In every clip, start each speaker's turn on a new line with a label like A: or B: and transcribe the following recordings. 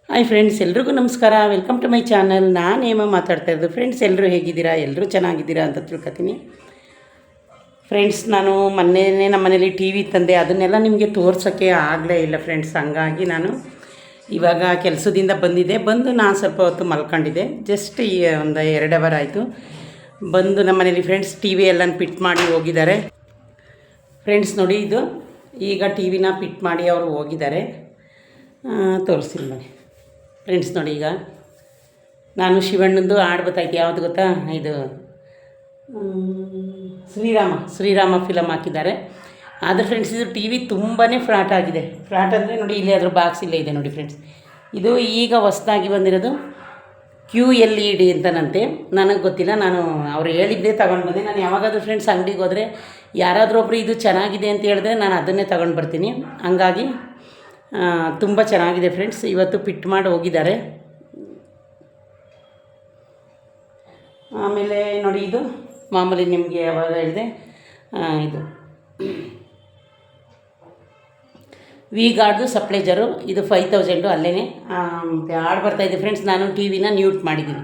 A: Hi friends, ಎಲ್ರಿಗೂ ನಮಸ್ಕಾರ. Welcome to my channel. ನಾನು ಹೇಮ ಮಾತಾಡ್ತಾ ಇರೋದು. ಫ್ರೆಂಡ್ಸ್, ಎಲ್ಲರೂ ಹೇಗಿದ್ದೀರಾ? ಎಲ್ಲರೂ ಚೆನ್ನಾಗಿದ್ದೀರಾ ಅಂತ ತಿಳ್ಕೊತೀನಿ. ಫ್ರೆಂಡ್ಸ್, ನಾನು ಮೊನ್ನೆನೇ ನಮ್ಮ ಮನೇಲಿ ಟಿ ವಿ ತಂದೆ, ಅದನ್ನೆಲ್ಲ ನಿಮಗೆ ತೋರ್ಸೋಕ್ಕೆ ಆಗಲೇ ಇಲ್ಲ ಫ್ರೆಂಡ್ಸ್. ಹಂಗಾಗಿ ನಾನು ಇವಾಗ ಕೆಲಸದಿಂದ ಬಂದು ನಾನು ಸ್ವಲ್ಪ ಹೊತ್ತು ಮಲ್ಕೊಂಡಿದ್ದೆ. ಜಸ್ಟ್ ಒಂದು 2 ಅವರ್ ಆಯಿತು ಬಂದು. ನಮ್ಮ ಮನೇಲಿ ಫ್ರೆಂಡ್ಸ್ ಟಿ ವಿ ಎಲ್ಲ ಫಿಟ್ ಮಾಡಿ ಹೋಗಿದ್ದಾರೆ. ಫ್ರೆಂಡ್ಸ್ ನೋಡಿ, ಇದು ಈಗ ಟಿ ವಿನ ಫಿಟ್ ಮಾಡಿ ಅವರು ಹೋಗಿದ್ದಾರೆ. ತೋರಿಸ್ತೀನಿ ಬನ್ನಿ ಫ್ರೆಂಡ್ಸ್. ನೋಡಿ, ಈಗ ನಾನು ಶಿವಣ್ಣಂದು ಹಾಡು ಬರ್ತೈತೆ, ಯಾವುದು ಗೊತ್ತಾ? ಇದು ಶ್ರೀರಾಮ ಫಿಲಮ್ ಹಾಕಿದ್ದಾರೆ. ಆದರೆ ಫ್ರೆಂಡ್ಸ್, ಇದು ಟಿ ವಿ ತುಂಬಾ ಫ್ಲಾಟ್ ಆಗಿದೆ. ಫ್ಲಾಟ್ ಅಂದರೆ ನೋಡಿ, ಇಲ್ಲಿ ಅದ್ರ ಬಾಕ್ಸ್ ಇಲ್ಲೇ ಇದೆ ನೋಡಿ ಫ್ರೆಂಡ್ಸ್. ಇದು ಈಗ ಹೊಸದಾಗಿ ಬಂದಿರೋದು QLED ಅಂತನಂತೆ. ನನಗೆ ಗೊತ್ತಿಲ್ಲ, ನಾನು ಅವ್ರು ಹೇಳಿದ್ದೇ ತಗೊಂಡು ಬಂದೆ. ನಾನು ಯಾವಾಗಾದರೂ ಫ್ರೆಂಡ್ಸ್ ಅಂಗಡಿಗೆ ಹೋದರೆ ಯಾರಾದರೂ ಒಬ್ಬರು ಇದು ಚೆನ್ನಾಗಿದೆ ಅಂತ ಹೇಳಿದ್ರೆ ನಾನು ಅದನ್ನೇ ತಗೊಂಡು ಬರ್ತೀನಿ. ಹಂಗಾಗಿ ತುಂಬ ಚೆನ್ನಾಗಿದೆ ಫ್ರೆಂಡ್ಸ್. ಇವತ್ತು ಫಿಟ್ ಮಾಡಿ ಹೋಗಿದ್ದಾರೆ. ಆಮೇಲೆ ನೋಡಿ, ಇದು ಮಾಮೂಲಿ ನಿಮಗೆ ಯಾವಾಗ ಹೇಳಿದೆ, ಇದು ವಿ-ಗಾರ್ಡ್ದು ಸಪ್ಲೈಜರು. ಇದು 5000 ಅಲ್ಲೇ ಹಾಡು ಬರ್ತಾಯಿದೆ ಫ್ರೆಂಡ್ಸ್. ನಾನು ಟಿ ವಿನ ನ್ಯೂಟ್ ಮಾಡಿದ್ದೀನಿ,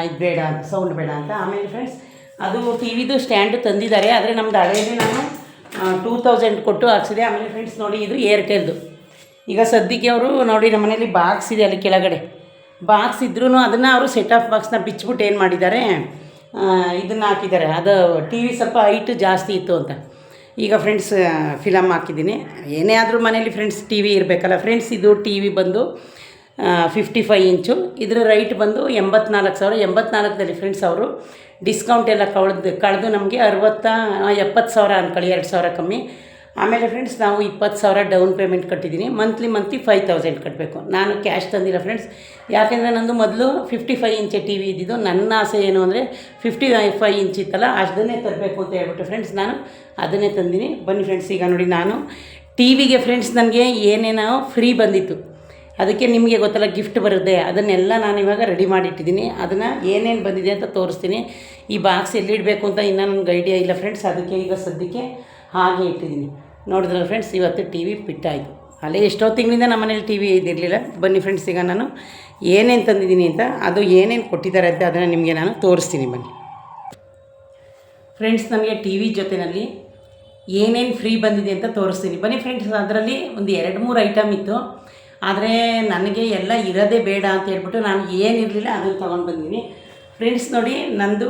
A: ಇದು ಬೇಡ ಅಂತ, ಸೌಂಡ್ ಬೇಡ ಅಂತ. ಆಮೇಲೆ ಫ್ರೆಂಡ್ಸ್, ಅದು ಟಿ ವಿದು ಸ್ಟ್ಯಾಂಡು ತಂದಿದ್ದಾರೆ. ಆದರೆ ನಮ್ಮದು ಹಳೆಯದೇ ನಾನು 2000 ಕೊಟ್ಟು ಹಾಕ್ಸಿದೆ. ಆಮೇಲೆ ಫ್ರೆಂಡ್ಸ್ ನೋಡಿ, ಇದು ಏರ್ಟೆಲ್ದು. ಈಗ ಸದ್ಯಕ್ಕೆ ಅವರು ನೋಡಿ, ನಮ್ಮ ಮನೇಲಿ ಬಾಕ್ಸ್ ಇದೆ, ಅಲ್ಲಿ ಕೆಳಗಡೆ ಬಾಕ್ಸ್ ಇದ್ರೂ ಅದನ್ನು ಅವರು ಸೆಟ್ ಆಫ್ ಬಾಕ್ಸ್ನ ಬಿಚ್ಚಿಬಿಟ್ಟು ಏನು ಮಾಡಿದ್ದಾರೆ, ಇದನ್ನು ಹಾಕಿದ್ದಾರೆ. ಅದು ಟಿ ವಿ ಸ್ವಲ್ಪ ಹೈಟ್ ಜಾಸ್ತಿ ಇತ್ತು ಅಂತ. ಈಗ ಫ್ರೆಂಡ್ಸ್ ಫಿಲಮ್ ಹಾಕಿದ್ದೀನಿ. ಏನೇ ಆದರೂ ಮನೇಲಿ ಫ್ರೆಂಡ್ಸ್ ಟಿ ವಿ ಇರಬೇಕಲ್ಲ ಫ್ರೆಂಡ್ಸ್. ಇದು ಟಿ ವಿ ಬಂದು 55 ಇಂಚು. ಇದರ ರೈಟ್ ಬಂದು 84,000. 84ದಲ್ಲಿ ಫ್ರೆಂಡ್ಸ್ ಅವರು ಡಿಸ್ಕೌಂಟ್ ಎಲ್ಲ ಕಳೆದು ನಮಗೆ 70,000 ಅನ್ಕೊಳ್ಳಿ, 2,000 ಕಮ್ಮಿ. ಆಮೇಲೆ ಫ್ರೆಂಡ್ಸ್, ನಾವು 20,000 ಡೌನ್ ಪೇಮೆಂಟ್ ಕಟ್ಟಿದ್ದೀನಿ. ಮಂತ್ಲಿ 5000 ಕಟ್ಟಬೇಕು. ನಾನು ಕ್ಯಾಶ್ ತಂದಿಲ್ಲ ಫ್ರೆಂಡ್ಸ್, ಯಾಕೆಂದರೆ ನಂದು ಮೊದಲು 55 ಇಂಚ್ ಟಿ ವಿ ಇದ್ದಿದ್ದು. ನನ್ನ ಆಸೆ ಏನು ಅಂದರೆ 55 ಇಂಚ್ ಇತ್ತಲ್ಲ, ಅದನ್ನೇ ತರಬೇಕು ಅಂತ ಹೇಳ್ಬಿಟ್ಟು ಫ್ರೆಂಡ್ಸ್ ನಾನು ಅದನ್ನೇ ತಂದಿನಿ. ಬನ್ನಿ ಫ್ರೆಂಡ್ಸ್, ಈಗ ನೋಡಿ, ನಾನು ಟಿ ವಿಗೆ ಫ್ರೆಂಡ್ಸ್ ನನಗೆ ಏನೇನೋ ಫ್ರೀ ಬಂದಿತ್ತು. ಅದಕ್ಕೆ ನಿಮಗೆ ಗೊತ್ತಲ್ಲ, ಗಿಫ್ಟ್ ಬರುತ್ತೆ. ಅದನ್ನೆಲ್ಲ ನಾನು ಇವಾಗ ರೆಡಿ ಮಾಡಿಟ್ಟಿದ್ದೀನಿ. ಅದನ್ನು ಏನೇನು ಬಂದಿದೆ ಅಂತ ತೋರಿಸ್ತೀನಿ. ಈ ಬಾಕ್ಸ್ ಎಲ್ಲಿಡಬೇಕು ಅಂತ ಇನ್ನೂ ನನಗೆ ಐಡಿಯಾ ಇಲ್ಲ ಫ್ರೆಂಡ್ಸ್. ಅದಕ್ಕೆ ಈಗ ಸದ್ಯಕ್ಕೆ ಹಾಗೆ ಇಟ್ಟಿದ್ದೀನಿ. ನೋಡಿದ್ರಲ್ಲ ಫ್ರೆಂಡ್ಸ್, ಇವತ್ತು ಟಿ ವಿ ಫಿಟ್ ಆಯಿತು. ಅಲ್ಲೇ ಎಷ್ಟೋ ತಿಂಗಳಿಂದ ನಮ್ಮ ಮನೇಲಿ ಟಿ ವಿ ಇದಿರಲಿಲ್ಲ. ಬನ್ನಿ ಫ್ರೆಂಡ್ಸ್, ಈಗ ನಾನು ಏನೇನು ತಂದಿದ್ದೀನಿ ಅಂತ, ಅದು ಏನೇನು ಕೊಟ್ಟಿದ್ದಾರೆ ಅಂತ ಅದನ್ನು ನಿಮಗೆ ನಾನು ತೋರಿಸ್ತೀನಿ. ಬನ್ನಿ ಫ್ರೆಂಡ್ಸ್, ನನಗೆ ಟಿ ವಿ ಜೊತೆಯಲ್ಲಿ ಏನೇನು ಫ್ರೀ ಬಂದಿದೆ ಅಂತ ತೋರಿಸ್ತೀನಿ. ಬನ್ನಿ ಫ್ರೆಂಡ್ಸ್, ಅದರಲ್ಲಿ ಒಂದು 2-3 ಐಟಮ್ ಇತ್ತು. ಆದರೆ ನನಗೆ ಎಲ್ಲ ಇರೋದೇ ಬೇಡ ಅಂತ ಹೇಳ್ಬಿಟ್ಟು ನಾನು ಏನಿರಲಿಲ್ಲ ಅದನ್ನು ತೊಗೊಂಡು ಬಂದಿದ್ದೀನಿ ಫ್ರೆಂಡ್ಸ್. ನೋಡಿ, ನಂದು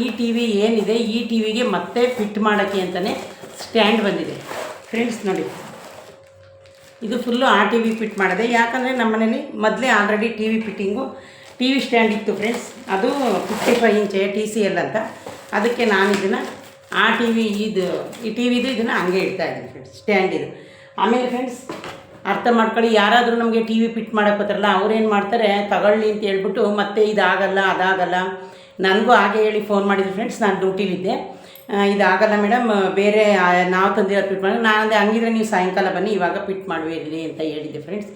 A: ಈ ಟಿ ವಿ ಏನಿದೆ, ಈ ಟಿ ವಿಗೆ ಮತ್ತೆ ಫಿಟ್ ಮಾಡೋಕ್ಕೆ ಅಂತಲೇ ಸ್ಟ್ಯಾಂಡ್ ಬಂದಿದೆ ಫ್ರೆಂಡ್ಸ್. ನೋಡಿ, ಇದು ಫುಲ್ಲು ಆ ಟಿ ವಿ ಫಿಟ್ ಮಾಡಿದೆ. ಯಾಕಂದರೆ ನಮ್ಮ ಮನೇಲಿ ಮೊದಲೇ already T V fitting T V stand ಇತ್ತು ಫ್ರೆಂಡ್ಸ್. ಅದು 55 ಇಂಚ್ TCL ಅಂತ. ಅದಕ್ಕೆ ನಾನು ಇದನ್ನು ಆ ಟಿ ವಿ ಈ ಟಿ ವಿದು ಇದನ್ನು ಹಂಗೆ ಇಡ್ತಾಯಿದ್ದೀನಿ ಫ್ರೆಂಡ್ಸ್, ಸ್ಟ್ಯಾಂಡ್ ಇದು. ಆಮೇಲೆ ಫ್ರೆಂಡ್ಸ್, ಅರ್ಥ ಮಾಡ್ಕೊಳ್ಳಿ, ಯಾರಾದರೂ ನಮಗೆ ಟಿ ವಿ ಫಿಟ್ ಮಾಡೋಕೆ ಬರ್ತಾರಲ್ಲ, ಅವ್ರೇನು ಮಾಡ್ತಾರೆ, ತಗೊಳ್ಳಿ ಅಂತ ಹೇಳ್ಬಿಟ್ಟು ಮತ್ತೆ ಇದಾಗಲ್ಲ ಅದಾಗಲ್ಲ. ನನಗೂ ಹಾಗೆ ಹೇಳಿ ಫೋನ್ ಮಾಡಿದ್ರು ಫ್ರೆಂಡ್ಸ್. ನಾನು ಡ್ಯೂಟಿಲಿದ್ದೆ. ಇದಾಗಲ್ಲ ಮೇಡಮ್, ಬೇರೆ ನಾವು ತಂದಿರೋ ಫಿಟ್ ಮಾಡಿ. ನಾನು ಅಂದೆ, ಹಂಗಿದ್ರೆ ನೀವು ಸಾಯಂಕಾಲ ಬನ್ನಿ, ಇವಾಗ ಫಿಟ್ ಮಾಡುವಿರಲಿ ಅಂತ ಹೇಳಿದ್ದೆ ಫ್ರೆಂಡ್ಸ್.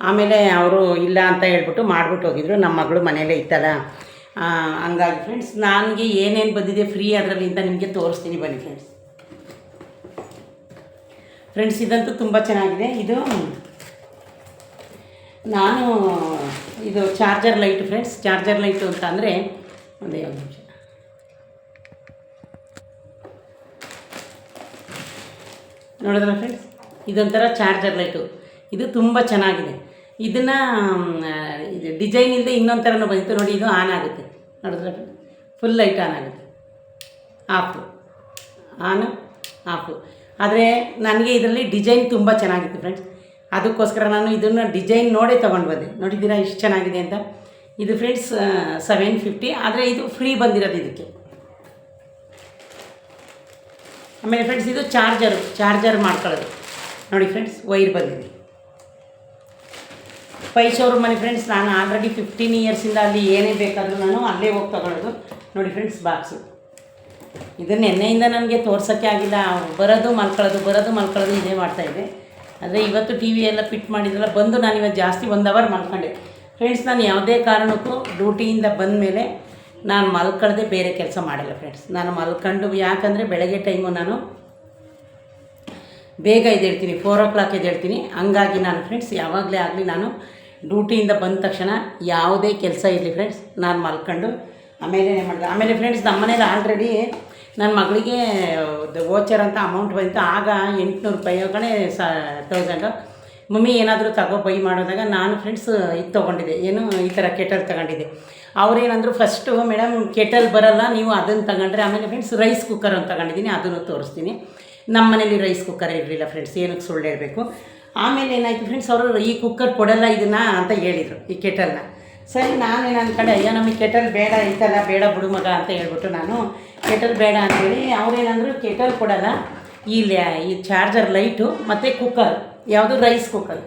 A: ಆಮೇಲೆ ಅವರು ಇಲ್ಲ ಅಂತ ಹೇಳ್ಬಿಟ್ಟು ಮಾಡಿಬಿಟ್ಟು ಹೋಗಿದ್ರು. ನಮ್ಮ ಮಗಳು ಮನೆಯಲ್ಲೇ ಇತ್ತಲ್ಲ, ಹಂಗಾಗಿ ಫ್ರೆಂಡ್ಸ್ ನನಗೆ ಏನೇನು ಬಂದಿದೆ ಫ್ರೀ ಅದರಲ್ಲಿ ಅಂತ ನಿಮಗೆ ತೋರಿಸ್ತೀನಿ. ಬನ್ನಿ ಫ್ರೆಂಡ್ಸ್. ಫ್ರೆಂಡ್ಸ್, ಇದಂತೂ ತುಂಬ ಚೆನ್ನಾಗಿದೆ. ಇದು ನಾನು ಇದು charger light friends. Charger light ಅಂತ ಅಂದರೆ ಒಂದು 2 ನಿಮಿಷ. ನೋಡಿದ್ರೆ ಫ್ರೆಂಡ್ಸ್, ಇದೊಂಥರ ಚಾರ್ಜರ್ ಲೈಟು. ಇದು ತುಂಬ ಚೆನ್ನಾಗಿದೆ. ಇದನ್ನು ಇದು ಡಿಸೈನ್ ಇಲ್ಲದೆ ಇನ್ನೊಂದು ಥರನೂ ಬಂದಿತ್ತು ನೋಡಿ. ಇದು ಆನ್ ಆಗುತ್ತೆ, ನೋಡಿದ್ರೆ ಫುಲ್ ಲೈಟ್ ಆನ್ ಆಗುತ್ತೆ, ಆನು ಆಫು. ಆದರೆ ನನಗೆ ಇದರಲ್ಲಿ ಡಿಸೈನ್ ತುಂಬ ಚೆನ್ನಾಗಿತ್ತು ಫ್ರೆಂಡ್ಸ್. ಅದಕ್ಕೋಸ್ಕರ ನಾನು ಇದನ್ನು ಡಿಸೈನ್ ನೋಡೇ ತೊಗೊಂಡು ಬಂದೆ. ನೋಡಿದ್ದೀರಾ ಎಷ್ಟು ಚೆನ್ನಾಗಿದೆ ಅಂತ. ಇದು ಫ್ರೆಂಡ್ಸ್ 750. ಆದರೆ ಇದು ಫ್ರೀ ಬಂದಿರೋದು ಇದಕ್ಕೆ. ಆಮೇಲೆ ಫ್ರೆಂಡ್ಸ್, ಇದು ಚಾರ್ಜರ್ ಮಾಡ್ಕೊಳ್ಳೋದು ನೋಡಿ ಫ್ರೆಂಡ್ಸ್. ವೈರ್ ಬಂದಿದೆ. 5 ಶೋರೂಮ್ ಮನೆ ಫ್ರೆಂಡ್ಸ್. ನಾನು ಆಲ್ರೆಡಿ 15 ಇಯರ್ಸಿಂದ ಅಲ್ಲಿ ಏನೇ ಬೇಕಾದರೂ ನಾನು ಅಲ್ಲೇ ಹೋಗಿ ತೊಗೊಳ್ಳೋದು. ನೋಡಿ ಫ್ರೆಂಡ್ಸ್, ಬಾಕ್ಸು. ಇದನ್ನು ಎಣ್ಣೆಯಿಂದ ನನಗೆ ತೋರ್ಸೋಕ್ಕೆ ಆಗಿಲ್ಲ. ಬರೋದು ಮಲ್ಕೊಳ್ಳೋದು ಇದೇ ಮಾಡ್ತಾಯಿದ್ದೆ. ಆದರೆ ಇವತ್ತು ಟಿ ವಿ ಎಲ್ಲ ಫಿಟ್ ಮಾಡಿದ್ರಲ್ಲ, ಬಂದು ನಾನು ಇವತ್ತು ಜಾಸ್ತಿ 1 ಅವರ್ ಮಲ್ಕೊಂಡೆ ಫ್ರೆಂಡ್ಸ್. ನಾನು ಯಾವುದೇ ಕಾರಣಕ್ಕೂ ಡ್ಯೂಟಿಯಿಂದ ಬಂದ ಮೇಲೆ ನಾನು ಮಲ್ಕೊಳ್ಳದೆ ಬೇರೆ ಕೆಲಸ ಮಾಡಿಲ್ಲ ಫ್ರೆಂಡ್ಸ್. ನಾನು ಮಲ್ಕೊಂಡು, ಯಾಕಂದರೆ ಬೆಳಗ್ಗೆ ಟೈಮು ನಾನು ಬೇಗ ಎದ್ದೇಳ್ತೀನಿ, 4 o'clock ಎದ್ದೇಳ್ತೀನಿ. ಹಂಗಾಗಿ ನಾನು ಫ್ರೆಂಡ್ಸ್ ಯಾವಾಗಲೇ ಆಗಲಿ ನಾನು ಡ್ಯೂಟಿಯಿಂದ ಬಂದ ತಕ್ಷಣ ಯಾವುದೇ ಕೆಲಸ ಇರಲಿ ಫ್ರೆಂಡ್ಸ್ ನಾನು ಮಲ್ಕೊಂಡು ಆಮೇಲೆ ಮಾಡಿದೆ. ಆಮೇಲೆ ಫ್ರೆಂಡ್ಸ್ ನಮ್ಮ ಮನೇಲಿ ಆಲ್ರೆಡಿ ನನ್ನ ಮಗಳಿಗೆ ವೋಚರ್ ಅಂತ ಅಮೌಂಟ್ ಬಂತು. ಆಗ 800 ರೂಪಾಯಿ ಕಣೆ 1000 ಮಮ್ಮಿ ಏನಾದರೂ ಬೈ ಮಾಡೋದಾಗ ನಾನು ಫ್ರೆಂಡ್ಸ್ ಇದು ತೊಗೊಂಡಿದ್ದೆ, ಏನು ಈ ಥರ ಕೆಟಲ್ ತಗೊಂಡಿದ್ದೆ. ಅವ್ರೇನಂದ್ರು ಫಸ್ಟು ಮೇಡಮ್ ಕೆಟಲ್ ಬರೋಲ್ಲ, ನೀವು ಅದನ್ನು ತಗೊಂಡ್ರೆ. ಆಮೇಲೆ ಫ್ರೆಂಡ್ಸ್ ರೈಸ್ ಕುಕ್ಕರ್ ಅಂತ ತಗೊಂಡಿದ್ದೀನಿ, ಅದನ್ನು ತೋರಿಸ್ತೀನಿ. ನಮ್ಮ ಮನೇಲಿ ರೈಸ್ ಕುಕ್ಕರ್ ಇರಲಿಲ್ಲ ಫ್ರೆಂಡ್ಸ್, ಏನಕ್ಕೆ ಸುಳ್ಳು ಹೇಳಬೇಕು. ಆಮೇಲೆ ಏನಾಯಿತು ಫ್ರೆಂಡ್ಸ್, ಅವರು ಈ ಕುಕ್ಕರ್ ಕೊಡಲ್ಲ ಇದನ್ನು ಅಂತ ಹೇಳಿದರು, ಈ ಕೆಟಲ್ನ. ಸರಿ ನಾನೇನು ಅಂದ್ಕೊಂಡೆ, ಅಯ್ಯೋ ನಮಗೆ ಕೆಟಲ್ ಬೇಡ, ಐತಲ್ಲ ಬೇಡ ಬಿಡು ಮಗ ಅಂತ ಹೇಳ್ಬಿಟ್ಟು ನಾನು ಕೆಟಲ್ ಬೇಡ ಅಂಥೇಳಿ ಅವ್ರೇನಂದ್ರು ಕೆಟಲ್ ಕೊಡಲ್ಲ, ಈ ಚಾರ್ಜರ್ ಲೈಟು ಮತ್ತು ಕುಕ್ಕರ್, ಯಾವುದು ರೈಸ್ ಕುಕ್ಕರು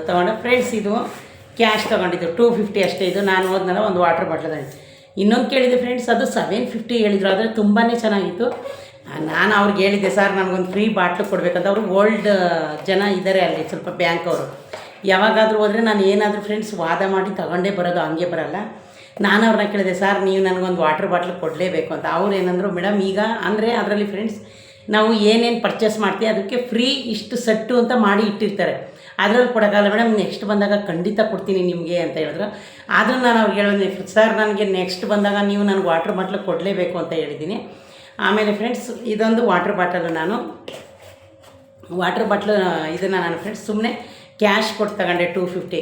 A: ತೊಗೊಂಡು ಫ್ರೆಂಡ್ಸ್. ಇದು ಕ್ಯಾಶ್ ತೊಗೊಂಡಿದ್ದು 250 ಅಷ್ಟೇ. ಇದು ನಾನು ಹೋದ್ನಲ್ಲ ಒಂದು ವಾಟರ್ ಬಾಟ್ಲ್ ಇನ್ನೊಂದು ಕೇಳಿದೆ ಫ್ರೆಂಡ್ಸ್, ಅದು 750 ಹೇಳಿದರು. ಆದರೆ ತುಂಬಾ ಚೆನ್ನಾಗಿತ್ತು. ನಾನು ಅವ್ರಿಗೆ ಹೇಳಿದ್ದೆ, ಸರ್ ನನಗೊಂದು ಫ್ರೀ ಬಾಟ್ಲು ಕೊಡಬೇಕಂತ. ಅವರು ಓಲ್ಡ್ ಜನ ಇದ್ದಾರೆ ಅಲ್ಲಿ ಸ್ವಲ್ಪ ಬ್ಯಾಂಕ್ ಅವರು. ಯಾವಾಗಾದರೂ ಹೋದರೆ ನಾನು ಏನಾದರೂ ಫ್ರೆಂಡ್ಸ್ ವಾದ ಮಾಡಿ ತಗೊಂಡೇ ಬರೋದು, ಹಂಗೆ ಬರೋಲ್ಲ. ನಾನು ಅವ್ರನ್ನ ಕೇಳಿದೆ, ಸರ್ ನೀವು ನನಗೊಂದು ವಾಟರ್ ಬಾಟ್ಲು ಕೊಡಲೇಬೇಕು ಅಂತ. ಅವ್ರು ಏನಂದರು, ಮೇಡಮ್ ಈಗ ಅಂದರೆ ಅದರಲ್ಲಿ ಫ್ರೆಂಡ್ಸ್ ನಾವು ಏನೇನು ಪರ್ಚೇಸ್ ಮಾಡ್ತೀವಿ ಅದಕ್ಕೆ ಫ್ರೀ ಇಷ್ಟು ಸೆಟ್ಟು ಅಂತ ಮಾಡಿ ಇಟ್ಟಿರ್ತಾರೆ, ಅದರಲ್ಲಿ ಕೊಡೋಕ್ಕಲ್ಲ ಮೇಡಮ್, ನೆಕ್ಸ್ಟ್ ಬಂದಾಗ ಖಂಡಿತ ಕೊಡ್ತೀನಿ ನಿಮಗೆ ಅಂತ ಹೇಳಿದ್ರು. ಆದರೂ ನಾನು ಅವ್ರಿಗೆ ಹೇಳಿದೆ, ಸರ್ ನನಗೆ ನೆಕ್ಸ್ಟ್ ಬಂದಾಗ ನೀವು ನನಗೆ ವಾಟರ್ ಬಾಟ್ಲು ಕೊಡಲೇಬೇಕು ಅಂತ ಹೇಳಿದ್ದೀನಿ. ಆಮೇಲೆ ಫ್ರೆಂಡ್ಸ್ ಇದೊಂದು ವಾಟರ್ ಬಾಟಲು, ನಾನು ವಾಟರ್ ಬಾಟ್ಲು ಇದನ್ನು ನಾನು ಫ್ರೆಂಡ್ಸ್ ಸುಮ್ಮನೆ ಕ್ಯಾಶ್ ಕೊಟ್ಟು ತಗೊಂಡೆ 250.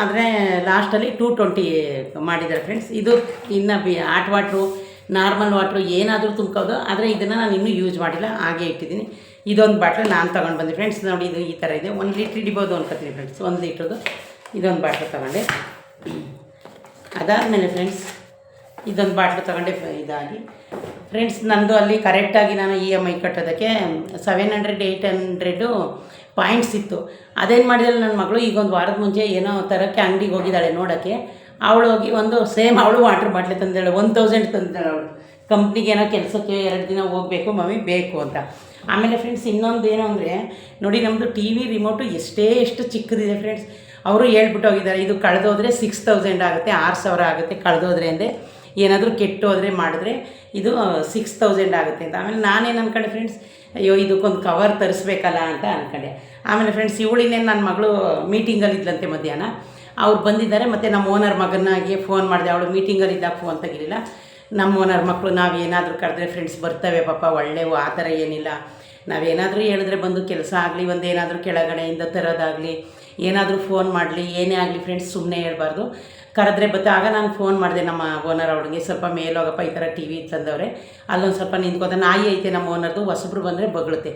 A: ಆದರೆ ಲಾಸ್ಟಲ್ಲಿ 220 ಮಾಡಿದ್ದಾರೆ ಫ್ರೆಂಡ್ಸ್. ಇದು ಇನ್ನು ಹಾಟ್ ವಾಟ್ರು ನಾರ್ಮಲ್ ವಾಟ್ರು ಏನಾದರೂ ತುಂಬ್ಕೋದು. ಆದರೆ ಇದನ್ನು ನಾನು ಇನ್ನೂ ಯೂಸ್ ಮಾಡಿಲ್ಲ, ಹಾಗೆ ಇಟ್ಟಿದ್ದೀನಿ. ಇದೊಂದು ಬಾಟ್ಲು ನಾನು ತೊಗೊಂಡು ಬಂದೆ ಫ್ರೆಂಡ್ಸ್. ನೋಡಿ ಇದು ಈ ಥರ ಇದೆ, 1 ಲೀಟ್ರ್ ಹಿಡಿಬೋದು ಅನ್ಕೋತೀನಿ ಫ್ರೆಂಡ್ಸ್. 1 ಲೀಟ್ರದ್ದು ಇದೊಂದು ಬಾಟ್ಲು ತೊಗೊಂಡೆ. ಅದಾದಮೇಲೆ ಫ್ರೆಂಡ್ಸ್ ಇದೊಂದು ಬಾಟ್ಲು ತೊಗೊಂಡೆ. ಇದಾಗಿ ಫ್ರೆಂಡ್ಸ್ ನಂದು ಅಲ್ಲಿ ಕರೆಕ್ಟಾಗಿ ನಾನು EMI ಕಟ್ಟೋದಕ್ಕೆ 700-800 ಪಾಯಿಂಟ್ಸ್ ಇತ್ತು. ಅದೇನು ಮಾಡಿದಲ್ಲ ನನ್ನ ಮಗಳು, ಈಗ ಒಂದು ವಾರದ ಮುಂಚೆ ಏನೋ ತರೋಕ್ಕೆ ಅಂಗಡಿಗೆ ಹೋಗಿದ್ದಾಳೆ ನೋಡೋಕ್ಕೆ. ಅವಳು ಹೋಗಿ ಒಂದು ಸೇಮ್ ಅವಳು ವಾಟರ್ ಬಾಟ್ಲೆ ತಂದಾಳೆ, 1000 ತಂದಾಳೆ. ಅವಳು ಕಂಪ್ನಿಗೆ ಏನೋ ಕೆಲಸಕ್ಕೆ 2 ದಿನ ಹೋಗಬೇಕು ಮಮ್ಮಿ ಬೇಕು ಅಂತ. ಆಮೇಲೆ ಫ್ರೆಂಡ್ಸ್ ಇನ್ನೊಂದು ಏನು ಅಂದರೆ ನೋಡಿ, ನಮ್ಮದು TV ರಿಮೋಟು ಎಷ್ಟು ಚಿಕ್ಕದಿದೆ ಫ್ರೆಂಡ್ಸ್. ಅವರು ಹೇಳ್ಬಿಟ್ಟು ಹೋಗಿದ್ದಾರೆ, ಇದು ಕಳೆದೋದ್ರೆ 6000 ಆಗುತ್ತೆ, 6000 ಆಗುತ್ತೆ ಕಳೆದೋದ್ರೆ ಅಂದೆ. ಏನಾದರೂ ಕೆಟ್ಟೋದ್ರೆ ಮಾಡಿದ್ರೆ ಇದು 6000 ಆಗುತ್ತೆ ಅಂತ. ಆಮೇಲೆ ನಾನೇನು ಅಂದ್ಕೊಂಡೆ ಫ್ರೆಂಡ್ಸ್, ಅಯ್ಯೋ ಇದಕ್ಕೊಂದು ಕವರ್ ತರಿಸ್ಬೇಕಲ್ಲ ಅಂತ ಅಂದ್ಕೊಂಡೆ. ಆಮೇಲೆ ಫ್ರೆಂಡ್ಸ್ ಇವಳಿನೇನು ನನ್ನ ಮಗಳು ಮೀಟಿಂಗಲ್ಲಿ ಇದ್ಲಂತೆ ಮಧ್ಯಾಹ್ನ, ಅವ್ರು ಬಂದಿದ್ದಾರೆ. ಮತ್ತು ನಮ್ಮ ಓನರ್ ಮಗನಾಗೆ ಫೋನ್ ಮಾಡಿದೆ, ಅವಳು ಮೀಟಿಂಗಲ್ಲಿದ್ದಾಗ ಫೋನ್ ತೆಗಿಲಿಲ್ಲ. ನಮ್ಮ ಓನರ್ ಮಕ್ಕಳು ನಾವು ಏನಾದರೂ ಕರೆದ್ರೆ ಫ್ರೆಂಡ್ಸ್ ಬರ್ತವೆ ಪಾಪ, ಒಳ್ಳೆವು, ಆ ಥರ ಏನಿಲ್ಲ. ನಾವೇನಾದರೂ ಹೇಳಿದ್ರೆ ಬಂದು ಕೆಲಸ ಆಗಲಿ, ಒಂದು ಏನಾದರೂ ಕೆಳಗಡೆಯಿಂದ ತರೋದಾಗಲಿ, ಏನಾದರೂ ಫೋನ್ ಮಾಡಲಿ, ಏನೇ ಆಗಲಿ ಫ್ರೆಂಡ್ಸ್ ಸುಮ್ಮನೆ ಹೇಳ್ಬಾರ್ದು. ಕರೆದ್ರೆ ಆಗ ನಾನು ಫೋನ್ ಮಾಡಿದೆ ನಮ್ಮ ಓನರ್ ಅವಳಿಗೆ, ಸ್ವಲ್ಪ ಮೇಲೋಗಪ್ಪ ಈ ಥರ TV ತಂದವ್ರೆ, ಅಲ್ಲೊಂದು ಸ್ವಲ್ಪ ನಿಂತ್ಕೋತ, ನಾಯಿ ಐತೆ ನಮ್ಮ ಓನರ್ದು, ಹೊಸಬ್ರು ಬಂದರೆ ಬಗಳುತ್ತೆ.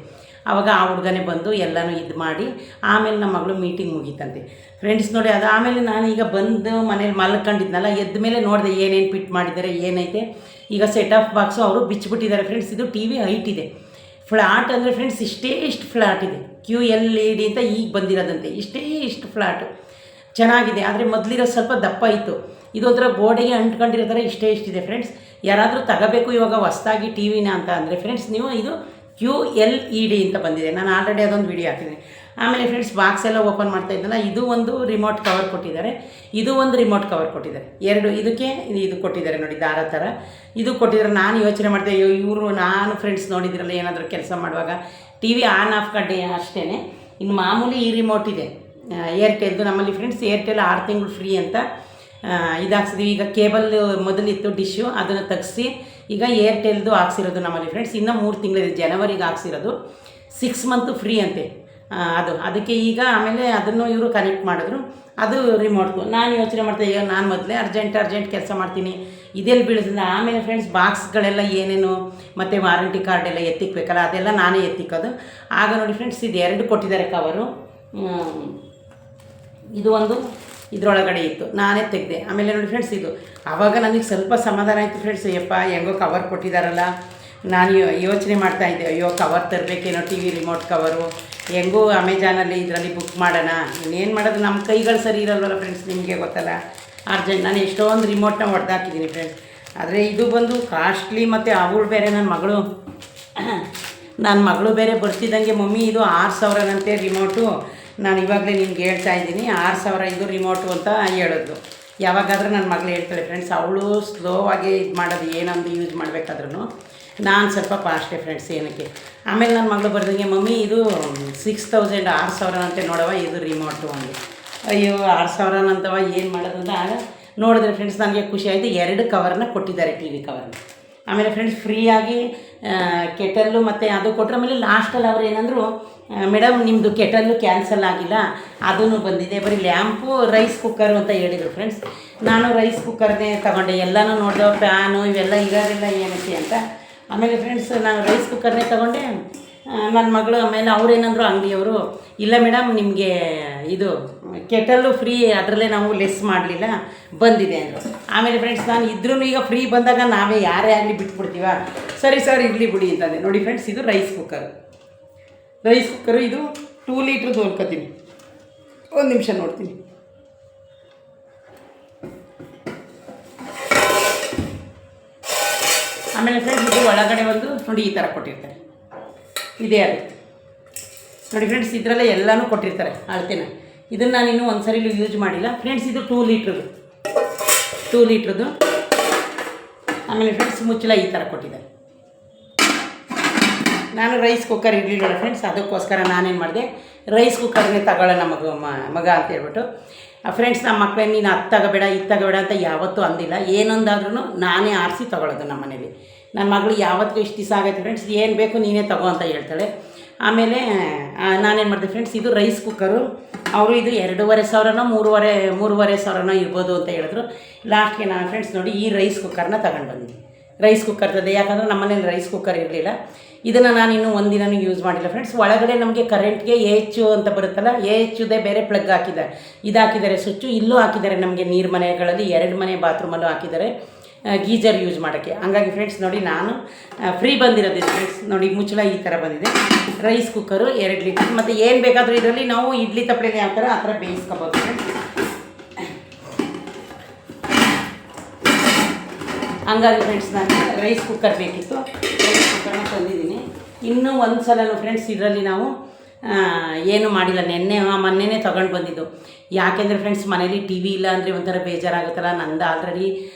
A: ಆವಾಗ ಆ ಹುಡುಗನೇ ಬಂದು ಎಲ್ಲನೂ ಇದು ಮಾಡಿ ಆಮೇಲೆ ನಮ್ಮ ಮಗಳು ಮೀಟಿಂಗ್ ಮುಗೀತಂತೆ ಫ್ರೆಂಡ್ಸ್. ನೋಡಿ ಅದು ಆಮೇಲೆ ನಾನು ಈಗ ಬಂದು ಮನೇಲಿ ಮಲ್ಕೊಂಡಿದ್ನಲ್ಲ, ಎದ್ದ ಮೇಲೆ ನೋಡಿದೆ ಏನೇನು ಫಿಟ್ ಮಾಡಿದ್ದಾರೆ ಏನೈತೆ. ಈಗ ಸೆಟ್ ಆಫ್ ಬಾಕ್ಸು ಅವರು ಬಿಚ್ಚಿಬಿಟ್ಟಿದ್ದಾರೆ ಫ್ರೆಂಡ್ಸ್. ಇದು TV ಹೈಟ್ ಇದೆ, ಫ್ಲಾಟ್ ಅಂದರೆ ಫ್ರೆಂಡ್ಸ್ ಇಷ್ಟು ಫ್ಲಾಟ್ ಇದೆ. QLED ಅಂತ ಈಗ ಬಂದಿರೋದಂತೆ, ಇಷ್ಟು ಫ್ಲಾಟು ಚೆನ್ನಾಗಿದೆ. ಆದರೆ ಮೊದಲಿರೋ ಸ್ವಲ್ಪ ದಪ್ಪ ಇತ್ತು, ಇದೊಂಥರ ಗೋಡೆಗೆ ಅಂಟ್ಕೊಂಡಿರೋ ಥರ ಇಷ್ಟಿದೆ ಫ್ರೆಂಡ್ಸ್. ಯಾರಾದರೂ ತಗೋಬೇಕು ಇವಾಗ ಹೊಸ್ದಾಗಿ TVನ ಅಂತ ಅಂದರೆ ಫ್ರೆಂಡ್ಸ್ ನೀವು ಇದು QLED ಅಂತ ಬಂದಿದೆ. ನಾನು ಆಲ್ರೆಡಿ ಅದೊಂದು ವಿಡಿಯೋ ಹಾಕಿದ್ದೀನಿ. ಆಮೇಲೆ ಫ್ರೆಂಡ್ಸ್ ಬಾಕ್ಸ್ ಎಲ್ಲ ಓಪನ್ ಮಾಡ್ತಾ ಇದ್ದಲ್ಲ, ಇದು ಒಂದು ರಿಮೋಟ್ ಕವರ್ ಕೊಟ್ಟಿದ್ದಾರೆ, ಇದು ಒಂದು ರಿಮೋಟ್ ಕವರ್ ಕೊಟ್ಟಿದ್ದಾರೆ, 2 ಇದಕ್ಕೆ ಇದು ಕೊಟ್ಟಿದ್ದಾರೆ ನೋಡಿ, ದಾರ ಥರ ಇದು ಕೊಟ್ಟಿದ್ದಾರೆ. ನಾನು ಯೋಚನೆ ಮಾಡ್ದೆ, ಇವರು ನಾನು ಫ್ರೆಂಡ್ಸ್ ನೋಡಿದ್ರಲ್ಲ ಏನಾದರೂ ಕೆಲಸ ಮಾಡುವಾಗ TV ಆನ್ ಆಫ್ ಕಡ್ಡೆ ಅಷ್ಟೇ. ಇನ್ನು ಮಾಮೂಲಿ ಈ ರಿಮೋಟ್ ಇದೆ ಏರ್ಟೆಲ್ದು. ನಮ್ಮಲ್ಲಿ ಫ್ರೆಂಡ್ಸ್ ಏರ್ಟೆಲ್ 6 ತಿಂಗಳು ಫ್ರೀ ಅಂತ ಇದಾಕ್ಸಿದ್ವಿ. ಈಗ ಕೇಬಲ್ ಮೊದಲಿತ್ತು ಡಿಶ್ಶು, ಅದನ್ನು ತೆಗ್ಸಿ ಈಗ ಏರ್ಟೆಲ್ದು ಹಾಕ್ಸಿರೋದು ನಮ್ಮಲ್ಲಿ ಫ್ರೆಂಡ್ಸ್. ಇನ್ನೂ 3 ತಿಂಗಳಿದೆ, ಜನವರಿಗೆ ಹಾಕ್ಸಿರೋದು. 6 ಮಂತು ಫ್ರೀ ಅಂತೆ ಅದಕ್ಕೆ. ಈಗ ಆಮೇಲೆ ಅದನ್ನು ಇವರು ಕನೆಕ್ಟ್ ಮಾಡಿದ್ರು, ಅದು ರಿಮೋಟ್ಗೂ. ನಾನು ಯೋಚನೆ ಮಾಡ್ದೆ, ಅಯ್ಯೋ ನಾನು ಮೊದಲೇ ಅರ್ಜೆಂಟ್ ಕೆಲಸ ಮಾಡ್ತೀನಿ, ಇದೆಲ್ಲಿ ಬೀಳಿಸಿದ್ರೆ. ಆಮೇಲೆ ಫ್ರೆಂಡ್ಸ್ ಬಾಕ್ಸ್ಗಳೆಲ್ಲ ಏನೇನು ಮತ್ತು ವಾರಂಟಿ ಕಾರ್ಡ್ ಎಲ್ಲ ಎತ್ತಿಕ್ಬೇಕಲ್ಲ, ಅದೆಲ್ಲ ನಾನೇ ಎತ್ತಿಕ್ಕೋದು. ಆಗ ನೋಡಿ ಫ್ರೆಂಡ್ಸ್ ಇದು 2 ಕೊಟ್ಟಿದ್ದಾರೆ ಕವರು. ಇದು ಒಂದು ಇದರೊಳಗಡೆ ಇತ್ತು, ನಾನೇ ತೆಗೆದೆ. ಆಮೇಲೆ ನೋಡಿ ಫ್ರೆಂಡ್ಸ್ ಇದು ಆವಾಗ ನನಗೆ ಸ್ವಲ್ಪ ಸಮಾಧಾನ ಆಯಿತು ಫ್ರೆಂಡ್ಸ್. ಯಪ್ಪ ಹೆಂಗೋ ಕವರ್ ಕೊಟ್ಟಿದ್ದಾರಲ್ಲ, ನಾನು ಯೋಚನೆ ಮಾಡ್ತಾಯಿದ್ದೆ, ಅಯ್ಯೋ ಕವರ್ ತರಬೇಕೇನೋ TV ರಿಮೋಟ್ ಕವರು, ಹೆಂಗೂ ಅಮೆಜಾನಲ್ಲಿ ಇದರಲ್ಲಿ ಬುಕ್ ಮಾಡೋಣ. ಇನ್ನೇನು ಮಾಡೋದು, ನಮ್ಮ ಕೈಗಳು ಸರಿ ಇರಲ್ವಲ್ಲ ಫ್ರೆಂಡ್ಸ್, ನಿಮಗೆ ಗೊತ್ತಲ್ಲ. ಅರ್ಜೆಂಟ್ ನಾನು ಎಷ್ಟೊಂದು ರಿಮೋಟ್ನ ಹೊಡೆದಾಕಿದ್ದೀನಿ ಫ್ರೆಂಡ್ಸ್. ಆದರೆ ಇದು ಬಂದು ಕಾಸ್ಟ್ಲಿ. ಮತ್ತು ಅವಳು ಬೇರೆ ನನ್ನ ಮಗಳು ಬೇರೆ ಬರ್ತಿದ್ದಂಗೆ, ಮಮ್ಮಿ ಇದು 6000ನಂತೆ ರಿಮೋಟು, ನಾನು ಇವಾಗಲೇ ನಿಮ್ಗೆ ಹೇಳ್ತಾ ಇದ್ದೀನಿ 6000 ಇದು ರಿಮೋಟು ಅಂತ ಹೇಳಿದ್ಲು. ಯಾವಾಗಾದರೂ ನನ್ನ ಮಗಳು ಹೇಳ್ತಾಳೆ ಫ್ರೆಂಡ್ಸ್, ಅವಳು ಸ್ಲೋವಾಗಿ ಇದು ಮಾಡೋದು, ಏನೊಂದು ಯೂಸ್ ಮಾಡಬೇಕಾದ್ರೂ ನಾನು ಸ್ವಲ್ಪ ಫಾಸ್ಟೇ ಫ್ರೆಂಡ್ಸ್ ಏನಕ್ಕೆ. ಆಮೇಲೆ ನನ್ನ ಮಗಳು ಬರ್ದಂಗೆ ಮಮ್ಮಿ ಇದು 6000 6,000 ಅಂತೆ ನೋಡವ ಇದು ರಿಮೋಟು ಅಂದು. ಅಯ್ಯೋ 6,000 ಅಂತವ ಏನು ಮಾಡೋದು ಅಂತ ಆಗ ನೋಡಿದ್ರೆ ಫ್ರೆಂಡ್ಸ್ ನನಗೆ ಖುಷಿ ಆಯಿತು. 2 ಕವರ್ನ ಕೊಟ್ಟಿದ್ದಾರೆ, ಟಿ ವಿ ಕವರ್ನ. ಆಮೇಲೆ ಫ್ರೆಂಡ್ಸ್ ಫ್ರೀಯಾಗಿ ಕೆಟಲ್ಲು ಮತ್ತು ಅದು ಕೊಟ್ಟರೆ. ಆಮೇಲೆ ಲಾಸ್ಟಲ್ಲಿ ಅವ್ರು ಏನಂದರು, ಮೇಡಮ್ ನಿಮ್ಮದು ಕೆಟಲ್ಲು ಕ್ಯಾನ್ಸಲ್ ಆಗಿಲ್ಲ, ಅದೂ ಬಂದಿದೆ, ಬರೀ ಲ್ಯಾಂಪು ರೈಸ್ ಕುಕ್ಕರು ಅಂತ ಹೇಳಿದರು ಫ್ರೆಂಡ್ಸ್. ನಾನು ರೈಸ್ ಕುಕ್ಕರ್ನೇ ತಗೊಂಡೆ, ಎಲ್ಲನೂ ನೋಡಿದೆ, ಪ್ಯಾನು ಇವೆಲ್ಲ ಇರೋದಿಲ್ಲ ಏನಕ್ಕೆ ಅಂತ. ಆಮೇಲೆ ಫ್ರೆಂಡ್ಸ್ ನಾನು ರೈಸ್ ಕುಕ್ಕರ್ನೇ ತಗೊಂಡೆ. ನನ್ನ ಮಗಳು ಆಮೇಲೆ ಅವ್ರೇನಂದ್ರು ಅಂಗಡಿಯವರು, ಇಲ್ಲ ಮೇಡಮ್ ನಿಮಗೆ ಇದು ಕೆಟಲ್ಲು ಫ್ರೀ, ಅದರಲ್ಲೇ ನಾವು ಲೆಸ್ ಮಾಡಲಿಲ್ಲ, ಬಂದಿದೆ ಅಂದರು. ಆಮೇಲೆ ಫ್ರೆಂಡ್ಸ್ ನಾನು ಇದ್ರೂ ಈಗ ಫ್ರೀ ಬಂದಾಗ ನಾವೇ ಯಾರೇ ಆಗಲಿ ಬಿಟ್ಬಿಡ್ತೀವ, ಸರಿ ಸರ್ ಇರಲಿ ಬಿಡಿ ಅಂತಂದೆ. ನೋಡಿ ಫ್ರೆಂಡ್ಸ್ ಇದು ರೈಸ್ ಕುಕ್ಕರು ಇದು 2 ಲೀಟ್ರದ್ದು ಹೊಲ್ಕೊತೀನಿ. ಒಂದು ನಿಮಿಷ ನೋಡ್ತೀನಿ. ಆಮೇಲೆ ಫ್ರೆಂಡ್ಸ್ ಇದು ಒಳಗಡೆ ಒಂದು ನೋಡಿ ಈ ಥರ ಕೊಟ್ಟಿರ್ತಾರೆ, ಇದೇ ಆಗುತ್ತೆ ನೋಡಿ ಫ್ರೆಂಡ್ಸ್. ಇದರಲ್ಲೇ ಎಲ್ಲನೂ ಕೊಟ್ಟಿರ್ತಾರೆ ಅಳತೆನ. ಇದನ್ನು ನಾನು ಇನ್ನೂ ಒಂದು ಸರಿ ಯೂಸ್ ಮಾಡಿಲ್ಲ ಫ್ರೆಂಡ್ಸ್. ಇದು 2 ಲೀಟ್ರದ್ದು. ಆಮೇಲೆ ಫ್ರೆಂಡ್ಸ್ ಮುಚ್ಚಳ ಈ ಥರ ಕೊಟ್ಟಿದ್ದಾರೆ. ನಾನು ರೈಸ್ ಕುಕ್ಕರ್ ಇರಲಿಲ್ಲ ಫ್ರೆಂಡ್ಸ್, ಅದಕ್ಕೋಸ್ಕರ ನಾನೇನು ಮಾಡಿದೆ, ರೈಸ್ ಕುಕ್ಕರ್ನೇ ತಗೊಳ್ಳೋಣ ಮಗ ಅಂತ ಹೇಳ್ಬಿಟ್ಟು. ಫ್ರೆಂಡ್ಸ್ ನಮ್ಮ ಮಕ್ಕಳೇ ನೀನು ಅದು ತಗೋಬೇಡ ಇದು ತಗೋಬೇಡ ಅಂತ ಯಾವತ್ತೂ ಅಂದಿಲ್ಲ. ಏನೊಂದಾದ್ರೂ ನಾನೇ ಆರಿಸಿ ತೊಗೊಳ್ಳೋದು ನಮ್ಮ ಮನೇಲಿ. ನನ್ನ ಮಗಳು ಯಾವತ್ತಿಗೂ ಇಷ್ಟು ದಿವಸ ಆಗೈತೆ ಫ್ರೆಂಡ್ಸ್, ಏನು ಬೇಕು ನೀನೇ ತಗೋ ಅಂತ ಹೇಳ್ತಾಳೆ. ಆಮೇಲೆ ನಾನೇನು ಮಾಡಿದೆ ಫ್ರೆಂಡ್ಸ್, ಇದು ರೈಸ್ ಕುಕ್ಕರು. ಅವರು ಇದು 2,500 3,500 ಇರ್ಬೋದು ಅಂತ ಹೇಳಿದ್ರು. ಲಾಸ್ಟ್ಗೆ ನಾನು ಫ್ರೆಂಡ್ಸ್ ನೋಡಿ ಈ ರೈಸ್ ಕುಕ್ಕರ್ನ ತಗೊಂಡು ಬಂದಿದ್ದೀನಿ. ರೈಸ್ ಕುಕ್ಕರ್ ತದೆ, ಯಾಕಂದರೆ ನಮ್ಮ ಮನೇಲಿ ರೈಸ್ ಕುಕ್ಕರ್ ಇರಲಿಲ್ಲ. ಇದನ್ನು ನಾನು ಇನ್ನೂ ಒಂದಿನೂ ಯೂಸ್ ಮಾಡಿಲ್ಲ ಫ್ರೆಂಡ್ಸ್. ಒಳಗಡೆ ನಮಗೆ ಕರೆಂಟ್ಗೆ AH ಅಂತ ಬರುತ್ತಲ್ಲ, AHದೇ ಬೇರೆ ಪ್ಲಗ್ ಹಾಕಿದ್ದಾರೆ, ಇದು ಹಾಕಿದ್ದಾರೆ ಸ್ವಿಚ್ಚು. ಇಲ್ಲೂ ಹಾಕಿದ್ದಾರೆ ನಮಗೆ ನೀರು ಮನೆಗಳಲ್ಲಿ 2 ಮನೆ ಬಾತ್ರೂಮಲ್ಲೂ ಹಾಕಿದ್ದಾರೆ ಗೀಜರ್ ಯೂಸ್ ಮಾಡೋಕ್ಕೆ. ಹಂಗಾಗಿ ಫ್ರೆಂಡ್ಸ್ ನೋಡಿ ನಾನು ಫ್ರೀ ಬಂದಿರೋದಿದೆ ಫ್ರೆಂಡ್ಸ್. ನೋಡಿ ಮುಚ್ಚಳ ಈ ಥರ ಬಂದಿದೆ. Rice cooker 2 litre. ಮತ್ತು ಏನು ಬೇಕಾದರೂ ಇದರಲ್ಲಿ ನಾವು ಇಡ್ಲಿ ತಪ್ಪಲೆಯಲ್ಲಿ ಯಾವ ಥರ ಆ ಥರ ಬೇಯಿಸ್ಕೋಬೋದು ಫ್ರೆಂಡ್ಸ್. ಹಂಗಾಗಿ ಫ್ರೆಂಡ್ಸ್ ನಾನು ರೈಸ್ ಕುಕ್ಕರ್ ಬೇಕಿತ್ತು, ರೈಸ್ ಕುಕ್ಕರ್ನ ತಂದಿದ್ದೀನಿ. ಇನ್ನೂ ಒಂದು ಸಲನೂ ಫ್ರೆಂಡ್ಸ್ ಇದರಲ್ಲಿ ನಾವು ಏನು ಮಾಡಿಲ್ಲ. ಮೊನ್ನೆನೇ ತೊಗೊಂಡು ಬಂದಿದ್ದು. ಯಾಕೆಂದರೆ ಫ್ರೆಂಡ್ಸ್ ಮನೇಲಿ ಟಿ ವಿ ಇಲ್ಲ ಅಂದರೆ ಒಂಥರ ಬೇಜಾರಾಗುತ್ತಲ್ಲ. ನಂದು ಆಲ್ರೆಡಿ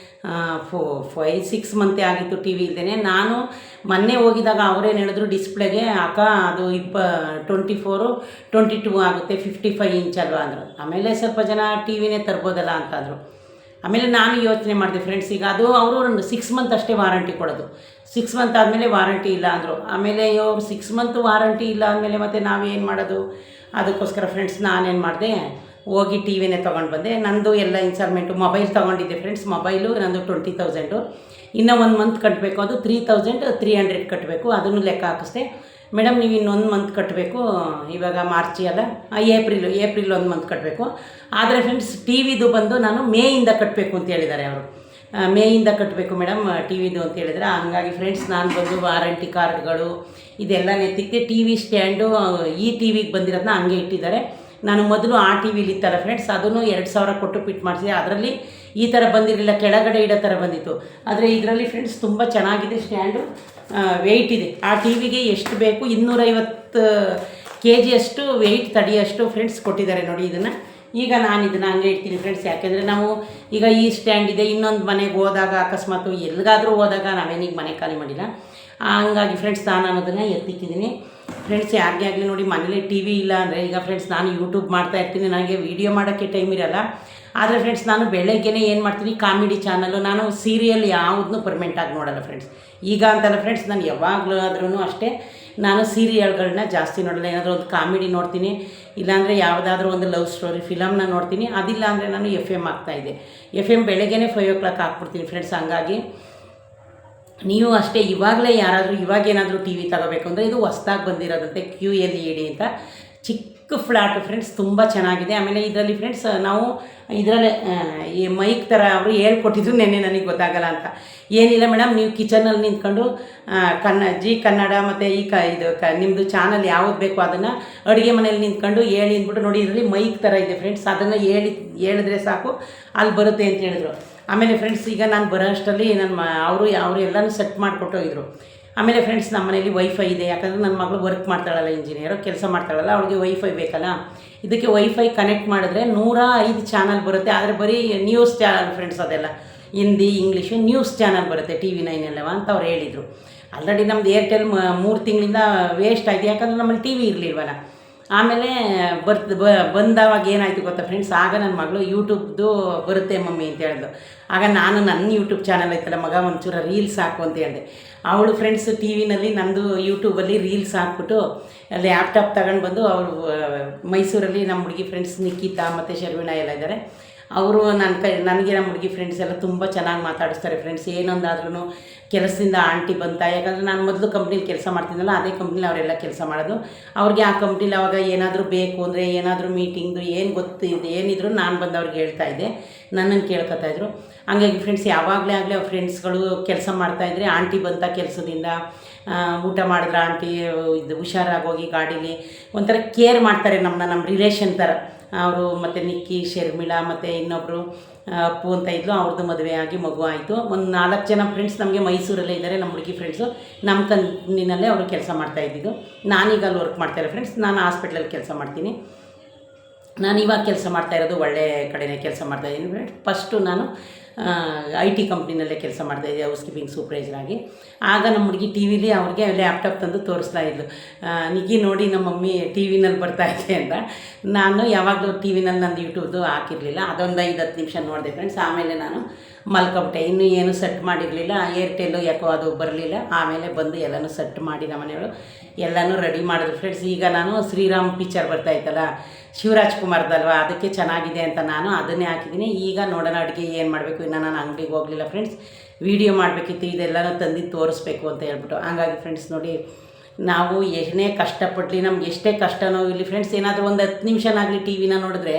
A: 5-6 ಮಂತೇ ಆಗಿತ್ತು ಟಿ ವಿ ಇಲ್ಲದೇ. ನಾನು ಮೊನ್ನೆ ಹೋಗಿದಾಗ ಅವರೇನು ಹೇಳಿದ್ರು ಡಿಸ್ಪ್ಲೇಗೆ, ಅಕ್ಕ ಅದು 24-22 ಆಗುತ್ತೆ, 55 ಇಂಚ್ ಅಲ್ವಾ ಅಂದರು. ಆಮೇಲೆ ಸ್ವಲ್ಪ ಜನ ಟಿ ವಿನೇ ತರ್ಬೋದಲ್ಲ ಅಂತಂದರು. ಆಮೇಲೆ ನಾನು ಯೋಚನೆ ಮಾಡಿದೆ ಫ್ರೆಂಡ್ಸ್, ಈಗ ಅದು ಅವರು 6 ಮಂತ್ ಅಷ್ಟೇ ವಾರಂಟಿ ಕೊಡೋದು. 6 ಮಂತ್ ಆದಮೇಲೆ ವಾರಂಟಿ ಇಲ್ಲ ಅಂದರು. ಆಮೇಲೆ ಇವರು 6 ಮಂತ್ ವಾರಂಟಿ ಇಲ್ಲ ಅಂದಮೇಲೆ ಮತ್ತೆ ನಾವೇನು ಮಾಡೋದು? ಅದಕ್ಕೋಸ್ಕರ ಫ್ರೆಂಡ್ಸ್ ನಾನೇನು ಮಾಡಿದೆ, ಹೋಗಿ ಟಿ ವಿನೇ ತೊಗೊಂಡು ಬಂದೆ. ನಂದು ಎಲ್ಲ ಇನ್ಸ್ಟಾಲ್ಮೆಂಟು ಮೊಬೈಲ್ ತೊಗೊಂಡಿದ್ದೆ ಫ್ರೆಂಡ್ಸ್. ಮೊಬೈಲು ನಂದು 20,000. ಇನ್ನೂ 1 ಮಂತ್ ಕಟ್ಟಬೇಕು, ಅದು 3,300 ಕಟ್ಟಬೇಕು. ಅದನ್ನು ಲೆಕ್ಕ ಹಾಕಿಸ್ದೆ. ಮೇಡಮ್ ನೀವು ಇನ್ನೊಂದು ಮಂತ್ ಕಟ್ಟಬೇಕು, ಇವಾಗ ಮಾರ್ಚ್ ಅಲ್ಲ, ಏಪ್ರಿಲ್ 1 ಮಂತ್ ಕಟ್ಟಬೇಕು. ಆದರೆ ಫ್ರೆಂಡ್ಸ್ ಟಿ ವಿದು ಬಂದು ನಾನು ಮೇಯಿಂದ ಕಟ್ಟಬೇಕು ಅಂತ ಹೇಳಿದ್ದಾರೆ ಅವರು. ಮೇಯಿಂದ ಕಟ್ಟಬೇಕು ಮೇಡಮ್ ಟಿ ವಿದು ಅಂತ ಹೇಳಿದರೆ. ಹಂಗಾಗಿ ಫ್ರೆಂಡ್ಸ್ ನಾನು ಬಂದು ವಾರಂಟಿ ಕಾರ್ಡ್ಗಳು ಇದೆಲ್ಲ ನೆತ್ತಿಕ್ಕೆ ಟಿ ವಿ ಸ್ಟ್ಯಾಂಡು ಈ ಟಿ ವಿಗೆ ಬಂದಿರೋದನ್ನ ಹಂಗೆ ಇಟ್ಟಿದ್ದಾರೆ. ನಾನು ಮೊದಲು ಆ ಟಿ ವಿಲಿ ಇತ್ತಲ್ಲ ಫ್ರೆಂಡ್ಸ್, ಅದನ್ನು 2,000 ಕೊಟ್ಟು ಫಿಟ್ ಮಾಡಿಸಿದೆ. ಅದರಲ್ಲಿ ಈ ಥರ ಬಂದಿರಲಿಲ್ಲ, ಕೆಳಗಡೆ ಇಡೋ ಥರ ಬಂದಿತ್ತು. ಆದರೆ ಇದರಲ್ಲಿ ಫ್ರೆಂಡ್ಸ್ ತುಂಬ ಚೆನ್ನಾಗಿದೆ ಸ್ಟ್ಯಾಂಡು, ವೆಯ್ಟ್ ಇದೆ. ಆ ಟಿ ವಿಗೆ ಎಷ್ಟು ಬೇಕು 250 kg ಅಷ್ಟು ವೆಯ್ಟ್ ತಡೆಯೋಷ್ಟು ಫ್ರೆಂಡ್ಸ್ ಕೊಟ್ಟಿದ್ದಾರೆ ನೋಡಿ ಇದನ್ನು. ಈಗ ನಾನು ಇದನ್ನು ಹಂಗೆ ಇಡ್ತೀನಿ ಫ್ರೆಂಡ್ಸ್. ಯಾಕೆಂದರೆ ನಾವು ಈಗ ಈ ಸ್ಟ್ಯಾಂಡ್ ಇದೆ, ಇನ್ನೊಂದು ಮನೆಗೆ ಹೋದಾಗ ಅಕಸ್ಮಾತ್ ಎಲ್ಲಿಗಾದರೂ ಹೋದಾಗ ನಾವೇನೀಗ ಮನೆ ಖಾಲಿ ಮಾಡಿಲ್ಲ. ಹಂಗಾಗಿ ಫ್ರೆಂಡ್ಸ್ ನಾನು ಅನ್ನೋದನ್ನು ಎತ್ತಿಕ್ಕಿದ್ದೀನಿ ಫ್ರೆಂಡ್ಸ್. ಯಾರಿಗೆ ಆಗಲಿ ನೋಡಿ ಮನೇಲಿ ಟಿ ವಿ ಇಲ್ಲ ಅಂದರೆ, ಈಗ ಫ್ರೆಂಡ್ಸ್ ನಾನು ಯೂಟ್ಯೂಬ್ ಮಾಡ್ತಾಯಿರ್ತೀನಿ, ನನಗೆ ವೀಡಿಯೋ ಮಾಡೋಕ್ಕೆ ಟೈಮ್ ಇರೋಲ್ಲ. ಆದರೆ ಫ್ರೆಂಡ್ಸ್ ನಾನು ಬೆಳಗ್ಗೆನೇ ಏನು ಮಾಡ್ತೀನಿ, ಕಾಮಿಡಿ ಚಾನಲ್ಲು, ನಾನು ಸೀರಿಯಲ್ ಯಾವುದನ್ನೂ ಪರ್ಮನೆಂಟಾಗಿ ನೋಡೋಲ್ಲ ಫ್ರೆಂಡ್ಸ್. ಈಗ ಅಂತಲ್ಲ ಫ್ರೆಂಡ್ಸ್, ನಾನು ಯಾವಾಗಲೂ ಆದ್ರೂ ಅಷ್ಟೇ, ನಾನು ಸೀರಿಯಲ್ಗಳನ್ನ ಜಾಸ್ತಿ ನೋಡಲ್ಲ. ಏನಾದರೂ ಒಂದು ಕಾಮಿಡಿ ನೋಡ್ತೀನಿ, ಇಲ್ಲಾಂದರೆ ಯಾವುದಾದ್ರೂ ಒಂದು ಲವ್ ಸ್ಟೋರಿ ಫಿಲಮ್ನ ನೋಡ್ತೀನಿ. ಅದಿಲ್ಲ ಅಂದರೆ ನಾನು FM ಹಾಕ್ತಾಯಿದ್ದೆ. FM ಬೆಳಗ್ಗೆನೇ 5 o'clock ಹಾಕ್ಬಿಡ್ತೀನಿ ಫ್ರೆಂಡ್ಸ್. ಹಂಗಾಗಿ ನೀವು ಅಷ್ಟೇ ಇವಾಗಲೇ ಯಾರಾದರೂ ಇವಾಗೇನಾದರೂ ಟಿ ವಿ ತಗೋಬೇಕು ಅಂದರೆ, ಇದು ಹೊಸ್ದಾಗಿ ಬಂದಿರೋದಂತೆ QLED ಅಂತ ಚಿಕ್ಕ ಫ್ಲ್ಯಾಟು ಫ್ರೆಂಡ್ಸ್, ತುಂಬ ಚೆನ್ನಾಗಿದೆ. ಆಮೇಲೆ ಇದರಲ್ಲಿ ಫ್ರೆಂಡ್ಸ್ ನಾವು ಇದರಲ್ಲೇ ಈ ಮೈಕ್ ಥರ ಅವರು ಹೇಳ್ಕೊಟ್ಟಿದ್ರು ನೆನ್ನೆ, ನನಗೆ ಗೊತ್ತಾಗಲ್ಲ ಅಂತ. ಏನಿಲ್ಲ ಮೇಡಮ್, ನೀವು ಕಿಚನಲ್ಲಿ ನಿಂತ್ಕೊಂಡು ಕನ್ನಡ ಮತ್ತು ನಿಮ್ಮದು ಚಾನಲ್ ಯಾವುದು ಬೇಕೋ ಅದನ್ನು ಅಡುಗೆ ಮನೇಲಿ ನಿಂತ್ಕೊಂಡು ಹೇಳಿ ಅಂದ್ಬಿಟ್ಟು ನೋಡಿ, ಇದರಲ್ಲಿ ಮೈಕ್ ಥರ ಇದೆ ಫ್ರೆಂಡ್ಸ್, ಅದನ್ನು ಹೇಳಿದ್ರೆ ಸಾಕು ಅಲ್ಲಿ ಬರುತ್ತೆ ಅಂತ ಹೇಳಿದ್ರು. ಆಮೇಲೆ ಫ್ರೆಂಡ್ಸ್ ಈಗ ನಾನು ಬರೋ ಅಷ್ಟರಲ್ಲಿ ಅವರು ಎಲ್ಲನೂ ಸೆಟ್ ಮಾಡಿಕೊಟ್ಟೋಗಿದ್ರು. ಆಮೇಲೆ ಫ್ರೆಂಡ್ಸ್ ನಮ್ಮ ಮನೇಲಿ ವೈಫೈ ಇದೆ. ಯಾಕಂದರೆ ನನ್ನ ಮಗಳು ವರ್ಕ್ ಮಾಡ್ತಾಳಲ್ಲ, ಇಂಜಿನಿಯರು ಕೆಲಸ ಮಾಡ್ತಾಳಲ್ಲ, ಅವಳಿಗೆ ವೈಫೈ ಬೇಕಲ್ಲ. ಇದಕ್ಕೆ ವೈಫೈ ಕನೆಕ್ಟ್ ಮಾಡಿದ್ರೆ 105 ಚಾನಲ್ ಬರುತ್ತೆ. ಆದರೆ ಬರೀ ನ್ಯೂಸ್ ಚಾನಲ್ ಫ್ರೆಂಡ್ಸ್, ಅದೆಲ್ಲ ಹಿಂದಿ ಇಂಗ್ಲೀಷು ನ್ಯೂಸ್ ಚಾನಲ್ ಬರುತ್ತೆ, TV9 ಎಲ್ಲವ ಅಂತ ಅವ್ರು ಹೇಳಿದರು. ಆಲ್ರೆಡಿ ನಮ್ದು ಏರ್ಟೆಲ್ 3 ತಿಂಗಳಿಂದ ವೇಸ್ಟ್ ಆಯಿತು, ಯಾಕಂದರೆ ನಮ್ಮಲ್ಲಿ ಟಿ ವಿ ಇರಲಿಲ್ವಲ್ಲ. ಆಮೇಲೆ ಬಂದವಾಗ ಏನಾಯಿತು ಗೊತ್ತಾ ಫ್ರೆಂಡ್ಸ್, ಆಗ ನನ್ನ ಮಗಳು ಯೂಟ್ಯೂಬ್ದು ಬರುತ್ತೆ ಮಮ್ಮಿ ಅಂತ ಹೇಳಿದ್ಲು. ಆಗ ನಾನು ನನ್ನ ಯೂಟ್ಯೂಬ್ ಚಾನಲ್ ಐತಲ್ಲ ಮಗ, ಒಂಚೂರು ರೀಲ್ಸ್ ಹಾಕು ಅಂತ ಹೇಳಿದೆ. ಅವಳು ಫ್ರೆಂಡ್ಸ್ ಟಿ ವಿನಲ್ಲಿ ನಂದು ಯೂಟ್ಯೂಬಲ್ಲಿ ರೀಲ್ಸ್ ಹಾಕ್ಬಿಟ್ಟು ಲ್ಯಾಪ್ಟಾಪ್ ತಗೊಂಡು ಬಂದು ಅವಳು ಮೈಸೂರಲ್ಲಿ ನಮ್ಮ ಹುಡುಗಿ ಫ್ರೆಂಡ್ಸ್ ನಿಖಿತಾ ಮತ್ತು ಶರ್ವಿಣ ಎಲ್ಲ ಇದ್ದಾರೆ. ಅವರು ನನಗೆ ನಮ್ಮ ಹುಡುಗಿ ಫ್ರೆಂಡ್ಸ್ ಎಲ್ಲ ತುಂಬ ಚೆನ್ನಾಗಿ ಮಾತಾಡಿಸ್ತಾರೆ ಫ್ರೆಂಡ್ಸ್. ಏನೊಂದಾದ್ರೂ ಕೆಲಸದಿಂದ ಆಂಟಿ ಬಂತ, ಯಾಕಂದರೆ ನಾನು ಮೊದಲು ಕಂಪ್ನೀಲಿ ಕೆಲಸ ಮಾಡ್ತಿದ್ದಲ್ಲ, ಅದೇ ಕಂಪ್ನೀಲಿ ಅವರೆಲ್ಲ ಕೆಲಸ ಮಾಡೋದು. ಅವ್ರಿಗೆ ಆ ಕಂಪ್ನೀಲಿ ಅವಾಗ ಏನಾದರೂ ಬೇಕು ಅಂದರೆ, ಏನಾದರೂ ಮೀಟಿಂಗ್ದು ಏನು ಗೊತ್ತಿದೆ ಏನಿದ್ರು ನಾನು ಬಂದು ಅವ್ರಿಗೆ ಹೇಳ್ತಾಯಿದ್ದೆ, ನನ್ನನ್ನು ಕೇಳ್ಕೊತಾಯಿದ್ರು. ಹಂಗಾಗಿ ಫ್ರೆಂಡ್ಸ್ ಯಾವಾಗಲೇ ಆಗಲಿ ಅವ್ರ ಫ್ರೆಂಡ್ಸ್ಗಳು ಕೆಲಸ ಮಾಡ್ತಾಯಿದ್ರೆ ಆಂಟಿ ಬಂತ ಕೆಲಸದಿಂದ, ಊಟ ಮಾಡಿದ್ರೆ ಆಂಟಿ ಇದು ಹುಷಾರಾಗೋಗಿ ಗಾಡೀಲಿ ಒಂಥರ ಕೇರ್ ಮಾಡ್ತಾರೆ ನಮ್ಮ ರಿಲೇಷನ್ ಥರ ಅವರು. ಮತ್ತು ನಿಕ್ಕಿ, ಶರ್ಮಿಳಾ ಮತ್ತು ಇನ್ನೊಬ್ಬರು ಅಪ್ಪು ಅಂತ ಇದ್ಲು, ಅವ್ರದ್ದು ಮದುವೆ ಆಗಿ ಮಗು ಆಯಿತು. ಒಂದು 4 ಜನ ಫ್ರೆಂಡ್ಸ್ ನಮಗೆ ಮೈಸೂರಲ್ಲೇ ಇದ್ದಾರೆ, ನಮ್ಮ ಹುಡುಗಿ ಫ್ರೆಂಡ್ಸು. ನಮ್ಮ ಕಂಪ್ನಿನಲ್ಲೇ ಅವರು ಕೆಲಸ ಮಾಡ್ತಾಯಿದ್ದಿದ್ದು. ನಾನೀಗ ಅಲ್ಲಿ ವರ್ಕ್ ಮಾಡ್ತಾರೆ ಫ್ರೆಂಡ್ಸ್. ನಾನು ಹಾಸ್ಪಿಟ್ಲಲ್ಲಿ ಕೆಲಸ ಮಾಡ್ತೀನಿ. ನಾನು ಇವಾಗ ಕೆಲಸ ಮಾಡ್ತಾಯಿರೋದು ಒಳ್ಳೆ ಕಡೆಯೇ ಕೆಲಸ ಮಾಡ್ತಾಯಿದ್ದೀನಿ ಫ್ರೆಂಡ್ಸ್. ಫಸ್ಟು ನಾನು IT ಕಂಪ್ನಿನಲ್ಲೇ ಕೆಲಸ ಮಾಡ್ತಾಯಿದ್ದೆ, ಹೌಸ್ ಕೀಪಿಂಗ್ ಸೂಪರ್ವೈಸರ್ ಆಗಿ. ಆಗ ನಮ್ಮ ಹುಡುಗಿ ಟಿ ವಿಲಿ ಅವ್ರಿಗೆ ಲ್ಯಾಪ್ಟಾಪ್ ತಂದು ತೋರಿಸ್ತಾ ಇದ್ಲು, ನಿಗಿ ನೋಡಿ ನಮ್ಮ ಮಮ್ಮಿ ಟಿ ವಿನಲ್ಲಿ ಬರ್ತಾಯಿದ್ದೆ ಅಂತ. ನಾನು ಯಾವಾಗಲೂ ಟಿ ವಿನಲ್ಲಿ ನಂದು ಯೂಟ್ಯೂಬ್ದು ಹಾಕಿರಲಿಲ್ಲ. ಅದೊಂದು 5-10 ನಿಮಿಷ ನೋಡಿದೆ ಫ್ರೆಂಡ್ಸ್. ಆಮೇಲೆ ನಾನು ಮಲ್ಕೊಬಿಟ್ಟೆ. ಇನ್ನೂ ಏನು ಸೆಟ್ ಮಾಡಿರಲಿಲ್ಲ, ಏರ್ಟೆಲ್ಲು ಯಾಕೋ ಅದು ಬರಲಿಲ್ಲ. ಆಮೇಲೆ ಬಂದು ಎಲ್ಲನೂ ಸೆಟ್ ಮಾಡಿ ನಮ್ಮ ಮನೆಯವರು ಎಲ್ಲನೂ ರೆಡಿ ಮಾಡಿದ್ರು ಫ್ರೆಂಡ್ಸ್. ಈಗ ನಾನು ಶ್ರೀರಾಮ್ ಪಿಕ್ಚರ್ ಬರ್ತಾಯಿತ್ತಲ್ಲ ಶಿವರಾಜ್ ಕುಮಾರ್ದಲ್ವ, ಅದಕ್ಕೆ ಚೆನ್ನಾಗಿದೆ ಅಂತ ನಾನು ಅದನ್ನೇ ಹಾಕಿದ್ದೀನಿ. ಈಗ ನೋಡೋಣ ಅಡುಗೆ ಏನು ಮಾಡಬೇಕು. ಇನ್ನು ನಾನು ಅಂಗಡಿಗೆ ಹೋಗಲಿಲ್ಲ ಫ್ರೆಂಡ್ಸ್, ವೀಡಿಯೋ ಮಾಡಬೇಕಿತ್ತು, ಇದೆಲ್ಲನೂ ತಂದು ತೋರಿಸ್ಬೇಕು ಅಂತ ಹೇಳ್ಬಿಟ್ಟು. ಹಂಗಾಗಿ ಫ್ರೆಂಡ್ಸ್ ನೋಡಿ, ನಾವು ಏನೇ ಕಷ್ಟಪಡಲಿ, ನಮ್ಗೆ ಎಷ್ಟೇ ಕಷ್ಟನೋ ಇಲ್ಲಿ ಫ್ರೆಂಡ್ಸ್, ಏನಾದರೂ ಒಂದು 10 ನಿಮಿಷನಾಗಲಿ ಟಿ ವಿನ ನೋಡಿದ್ರೆ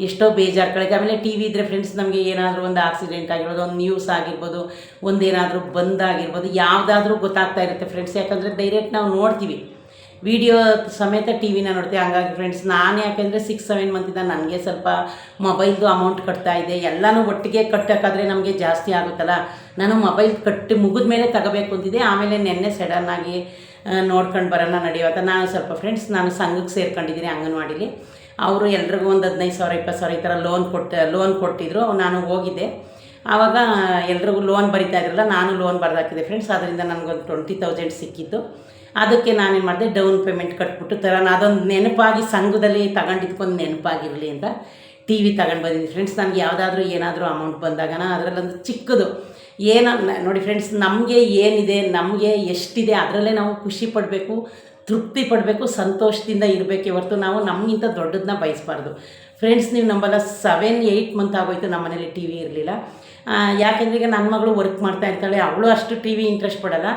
A: ಎಷ್ಟೋ ಬೇಜಾರು ಕಳೆದು. ಆಮೇಲೆ ಟಿ ವಿ ಇದ್ದರೆ ಫ್ರೆಂಡ್ಸ್ ನಮಗೆ ಏನಾದರೂ ಒಂದು ಆಕ್ಸಿಡೆಂಟ್ ಆಗಿರ್ಬೋದು, ಒಂದು ನ್ಯೂಸ್ ಆಗಿರ್ಬೋದು, ಒಂದೇನಾದರೂ ಬಂದಾಗಿರ್ಬೋದು, ಯಾವುದಾದ್ರೂ ಗೊತ್ತಾಗ್ತಾ ಇರುತ್ತೆ ಫ್ರೆಂಡ್ಸ್. ಯಾಕಂದರೆ ಡೈರೆಕ್ಟ್ ನಾವು ನೋಡ್ತೀವಿ, ವಿಡಿಯೋ ಸಮೇತ ಟಿ ವಿನ ನೋಡ್ತೀವಿ. ಹಂಗಾಗಿ ಫ್ರೆಂಡ್ಸ್ ನಾನು ಯಾಕೆಂದರೆ 6-7 ಮಂತಿಂದ ನನಗೆ ಸ್ವಲ್ಪ ಮೊಬೈಲ್ದು ಅಮೌಂಟ್ ಕಟ್ತಾಯಿದ್ದೆ. ಎಲ್ಲನೂ ಒಟ್ಟಿಗೆ ಕಟ್ಟೋಕ್ಕಾದರೆ ನಮಗೆ ಜಾಸ್ತಿ ಆಗುತ್ತಲ್ಲ, ನಾನು ಮೊಬೈಲ್ ಕಟ್ಟಿ ಮುಗಿದ ಮೇಲೆ ತಗೋಬೇಕು ಅಂತಿದ್ದೆ. ಆಮೇಲೆ ನೆನ್ನೆ ಸಡನ್ನಾಗಿ ನೋಡ್ಕೊಂಡು ಬರೋಣ ನಡೆಯುವಂಥ ನಾನು ಸ್ವಲ್ಪ ಫ್ರೆಂಡ್ಸ್ ನಾನು ಸಂಘಕ್ಕೆ ಸೇರ್ಕೊಂಡಿದ್ದೀನಿ ಅಂಗನವಾಡಿಲಿ. ಅವರು ಎಲ್ರಿಗೂ ಒಂದು 15,000 20,000 ಈ ಥರ ಲೋನ್ ಕೊಟ್ಟಿದ್ರು. ನಾನು ಹೋಗಿದ್ದೆ, ಆವಾಗ ಎಲ್ರಿಗೂ ಲೋನ್ ಬರಿತಾ ಇದ್ರಲ್ಲ, ನಾನು ಲೋನ್ ಬರೆದಾಕಿದ್ದೆ ಫ್ರೆಂಡ್ಸ್. ಅದರಿಂದ ನನಗೊಂದು 20,000 ಸಿಕ್ಕಿತ್ತು. ಅದಕ್ಕೆ ನಾನೇನು ಮಾಡಿದೆ, ಡೌನ್ ಪೇಮೆಂಟ್ ಕಟ್ಬಿಟ್ಟು ಅದೊಂದು ನೆನಪಾಗಿ ಸಂಘದಲ್ಲಿ ತಗೊಂಡಿದ್ಕೊಂಡು ನೆನಪಾಗಿರಲಿ ಅಂತ ಟಿ ವಿ ತಗೊಂಡು ಬಂದಿದ್ದೀನಿ ಫ್ರೆಂಡ್ಸ್. ನನಗೆ ಯಾವುದಾದ್ರೂ ಏನಾದರೂ ಅಮೌಂಟ್ ಬಂದಾಗ ಅದರಲ್ಲೊಂದು ಚಿಕ್ಕದು ಏನೋ ನೋಡಿ ಫ್ರೆಂಡ್ಸ್, ನಮಗೆ ಏನಿದೆ, ನಮಗೆ ಎಷ್ಟಿದೆ ಅದರಲ್ಲೇ ನಾವು ಖುಷಿ ಪಡಬೇಕು, ತೃಪ್ತಿ ಪಡಬೇಕು, ಸಂತೋಷದಿಂದ ಇರಬೇಕೇ ಹೊರತು ನಾವು ನಮಗಿಂತ ದೊಡ್ಡದನ್ನ ಬಯಸಬಾರ್ದು ಫ್ರೆಂಡ್ಸ್. ನೀವು ನಂಬಲ್ಲ 7-8 ಮಂತ್ ಆಗೋಯ್ತು ನಮ್ಮ ಮನೇಲಿ ಟಿ ವಿ ಇರಲಿಲ್ಲ. ಯಾಕೆಂದರೆ ಈಗ ನನ್ನ ಮಗಳು ವರ್ಕ್ ಮಾಡ್ತಾ ಇರ್ತಾಳೆ, ಅವಳು ಅಷ್ಟು ಟಿ ವಿ ಇಂಟ್ರೆಸ್ಟ್ ಪಡೋಲ್ಲ.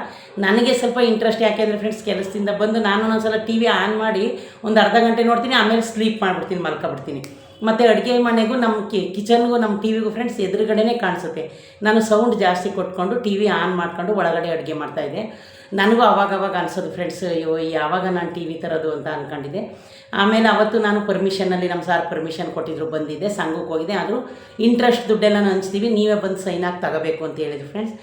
A: ನನಗೆ ಸ್ವಲ್ಪ ಇಂಟ್ರೆಸ್ಟ್, ಯಾಕೆಂದರೆ ಫ್ರೆಂಡ್ಸ್ ಕೆಲಸದಿಂದ ಬಂದು ನಾನು ಒಂದೊಂದ್ಸಲ ಟಿ ವಿ ಆನ್ ಮಾಡಿ ಒಂದು ಅರ್ಧ ಗಂಟೆ ನೋಡ್ತೀನಿ, ಆಮೇಲೆ ಸ್ಲೀಪ್ ಮಾಡಿಬಿಡ್ತೀನಿ, ಮಲ್ಕೊಬಿಡ್ತೀನಿ. ಮತ್ತು ಅಡುಗೆ ಮನೆಗೂ ನಮ್ಮ ಕಿಚನ್ಗೂ ನಮ್ಮ ಟಿ ವಿಗೂ ಫ್ರೆಂಡ್ಸ್ ಎದುರುಗಡೆನೇ ಕಾಣಿಸುತ್ತೆ. ನಾನು ಸೌಂಡ್ ಜಾಸ್ತಿ ಕೊಟ್ಕೊಂಡು ಟಿ ವಿ ಆನ್ ಮಾಡ್ಕೊಂಡು ಒಳಗಡೆ ಅಡುಗೆ ಮಾಡ್ತಾಯಿದ್ದೆ. ನನಗೂ ಅವಾಗವಾಗ ಅನಿಸೋದು ಫ್ರೆಂಡ್ಸ್, ಅಯ್ಯೋ ಯಾವಾಗ ನಾನು ಟಿ ವಿ ತರೋದು ಅಂತ ಅಂದ್ಕೊಂಡಿದ್ದೆ. ಆಮೇಲೆ ಅವತ್ತು ನಾನು ಪರ್ಮಿಷನಲ್ಲಿ ನಮ್ಮ ಸಾರ್ ಪರ್ಮಿಷನ್ ಕೊಟ್ಟಿದ್ರು, ಬಂದಿದ್ದೆ, ಸಂಘಕ್ಕೆ ಹೋಗಿದ್ದೆ. ಆದರೂ ಇಂಟ್ರೆಸ್ಟ್ ದುಡ್ಡೆಲ್ಲ ಹಂಚ್ತೀವಿ, ನೀವೇ ಬಂದು ಸೈನಾಗಿ ತಗೋಬೇಕು ಅಂತ ಹೇಳಿದ್ರು ಫ್ರೆಂಡ್ಸ್.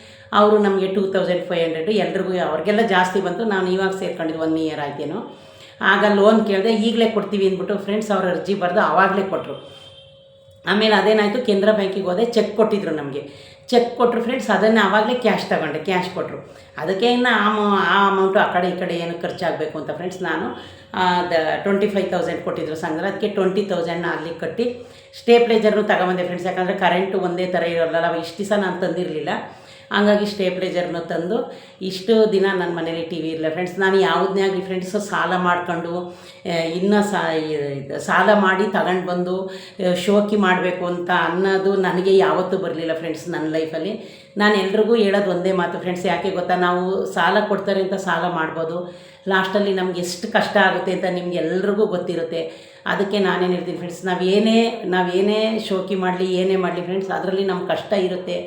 A: ಅವರು ನಮಗೆ 2,500 ಎಲ್ರಿಗೂ, ಅವ್ರಿಗೆಲ್ಲ ಜಾಸ್ತಿ ಬಂತು. ನಾನು ಇವಾಗ ಸೇರ್ಕೊಂಡಿದ್ದು 1 ಇಯರ್ ಆಯ್ತೇನೋ. ಆಗ ಲೋನ್ ಕೇಳಿದೆ, ಈಗಲೇ ಕೊಡ್ತೀವಿ ಅಂದ್ಬಿಟ್ಟು ಫ್ರೆಂಡ್ಸ್ ಅವ್ರ ಅರ್ಜಿ ಬರೆದು ಆವಾಗಲೇ ಕೊಟ್ಟರು. ಆಮೇಲೆ ಅದೇನಾಯಿತು, ಕೇಂದ್ರ ಬ್ಯಾಂಕಿಗೆ ಹೋದೆ, ಚೆಕ್ ಕೊಟ್ಟಿದ್ರು ನಮಗೆ. ಚೆಕ್ ಕೊಟ್ಟರು ಫ್ರೆಂಡ್ಸ್, ಅದನ್ನು ಆವಾಗಲೇ ಕ್ಯಾಶ್ ತಗೊಂಡೆ, ಕ್ಯಾಶ್ ಕೊಟ್ಟರು. ಅದಕ್ಕೆ ಇನ್ನು ಆ ಅಮೌಂಟು ಆ ಕಡೆ ಈ ಕಡೆ ಏನು ಖರ್ಚಾಗಬೇಕು ಅಂತ ಫ್ರೆಂಡ್ಸ್ ನಾನು 25,000 ಕೊಟ್ಟಿದ್ರು ಸಂಘದಲ್ಲಿ. ಅದಕ್ಕೆ 20,000 ಅಲ್ಲಿ ಕಟ್ಟಿ ಸ್ಟೇಪ್ಲೈಜರ್ನು ತಗೊಂಬಂದೆ ಫ್ರೆಂಡ್ಸ್. ಯಾಕಂದರೆ ಕರೆಂಟು ಒಂದೇ ಥರ ಇರೋಲ್ಲ, ಇಷ್ಟು ದಿವಸ ನಾನು ತಂದಿರಲಿಲ್ಲ. ಹಂಗಾಗಿ ಸ್ಟೇಪ್ಲೈಜರ್ನ ತಂದು ಇಷ್ಟು ದಿನ ನನ್ನ ಮನೇಲಿ ಟಿ ವಿ ಇರಲಿಲ್ಲ ಫ್ರೆಂಡ್ಸ್. ನಾನು ಯಾವುದನ್ನೇ ಆಗಲಿ ಫ್ರೆಂಡ್ಸ್ ಸಾಲ ಮಾಡ್ಕೊಂಡು ಇನ್ನೂ ಸಾಲ ಮಾಡಿ ತಗೊಂಡು ಬಂದು ಶೋಕಿ ಮಾಡಬೇಕು ಅಂತ ಅನ್ನೋದು ನನಗೆ ಯಾವತ್ತೂ ಬರಲಿಲ್ಲ ಫ್ರೆಂಡ್ಸ್ ನನ್ನ ಲೈಫಲ್ಲಿ. ನಾನು ಎಲ್ರಿಗೂ ಹೇಳೋದು ಒಂದೇ ಮಾತು ಫ್ರೆಂಡ್ಸ್, ಯಾಕೆ ಗೊತ್ತಾ, ನಾವು ಸಾಲ ಕೊಡ್ತಾರೆ ಅಂತ ಸಾಲ ಮಾಡ್ಬೋದು, ಲಾಸ್ಟಲ್ಲಿ ನಮ್ಗೆ ಎಷ್ಟು ಕಷ್ಟ ಆಗುತ್ತೆ ಅಂತ ನಿಮ್ಗೆ ಎಲ್ರಿಗೂ ಗೊತ್ತಿರುತ್ತೆ. ಅದಕ್ಕೆ ನಾನೇನು ಹೇಳ್ತೀನಿ ಫ್ರೆಂಡ್ಸ್, ನಾವೇನೇ ಶೋಕಿ ಮಾಡಲಿ, ಏನೇ ಮಾಡಲಿ ಫ್ರೆಂಡ್ಸ್, ಅದರಲ್ಲಿ ನಮ್ಮ ಕಷ್ಟ ಇರುತ್ತೆ.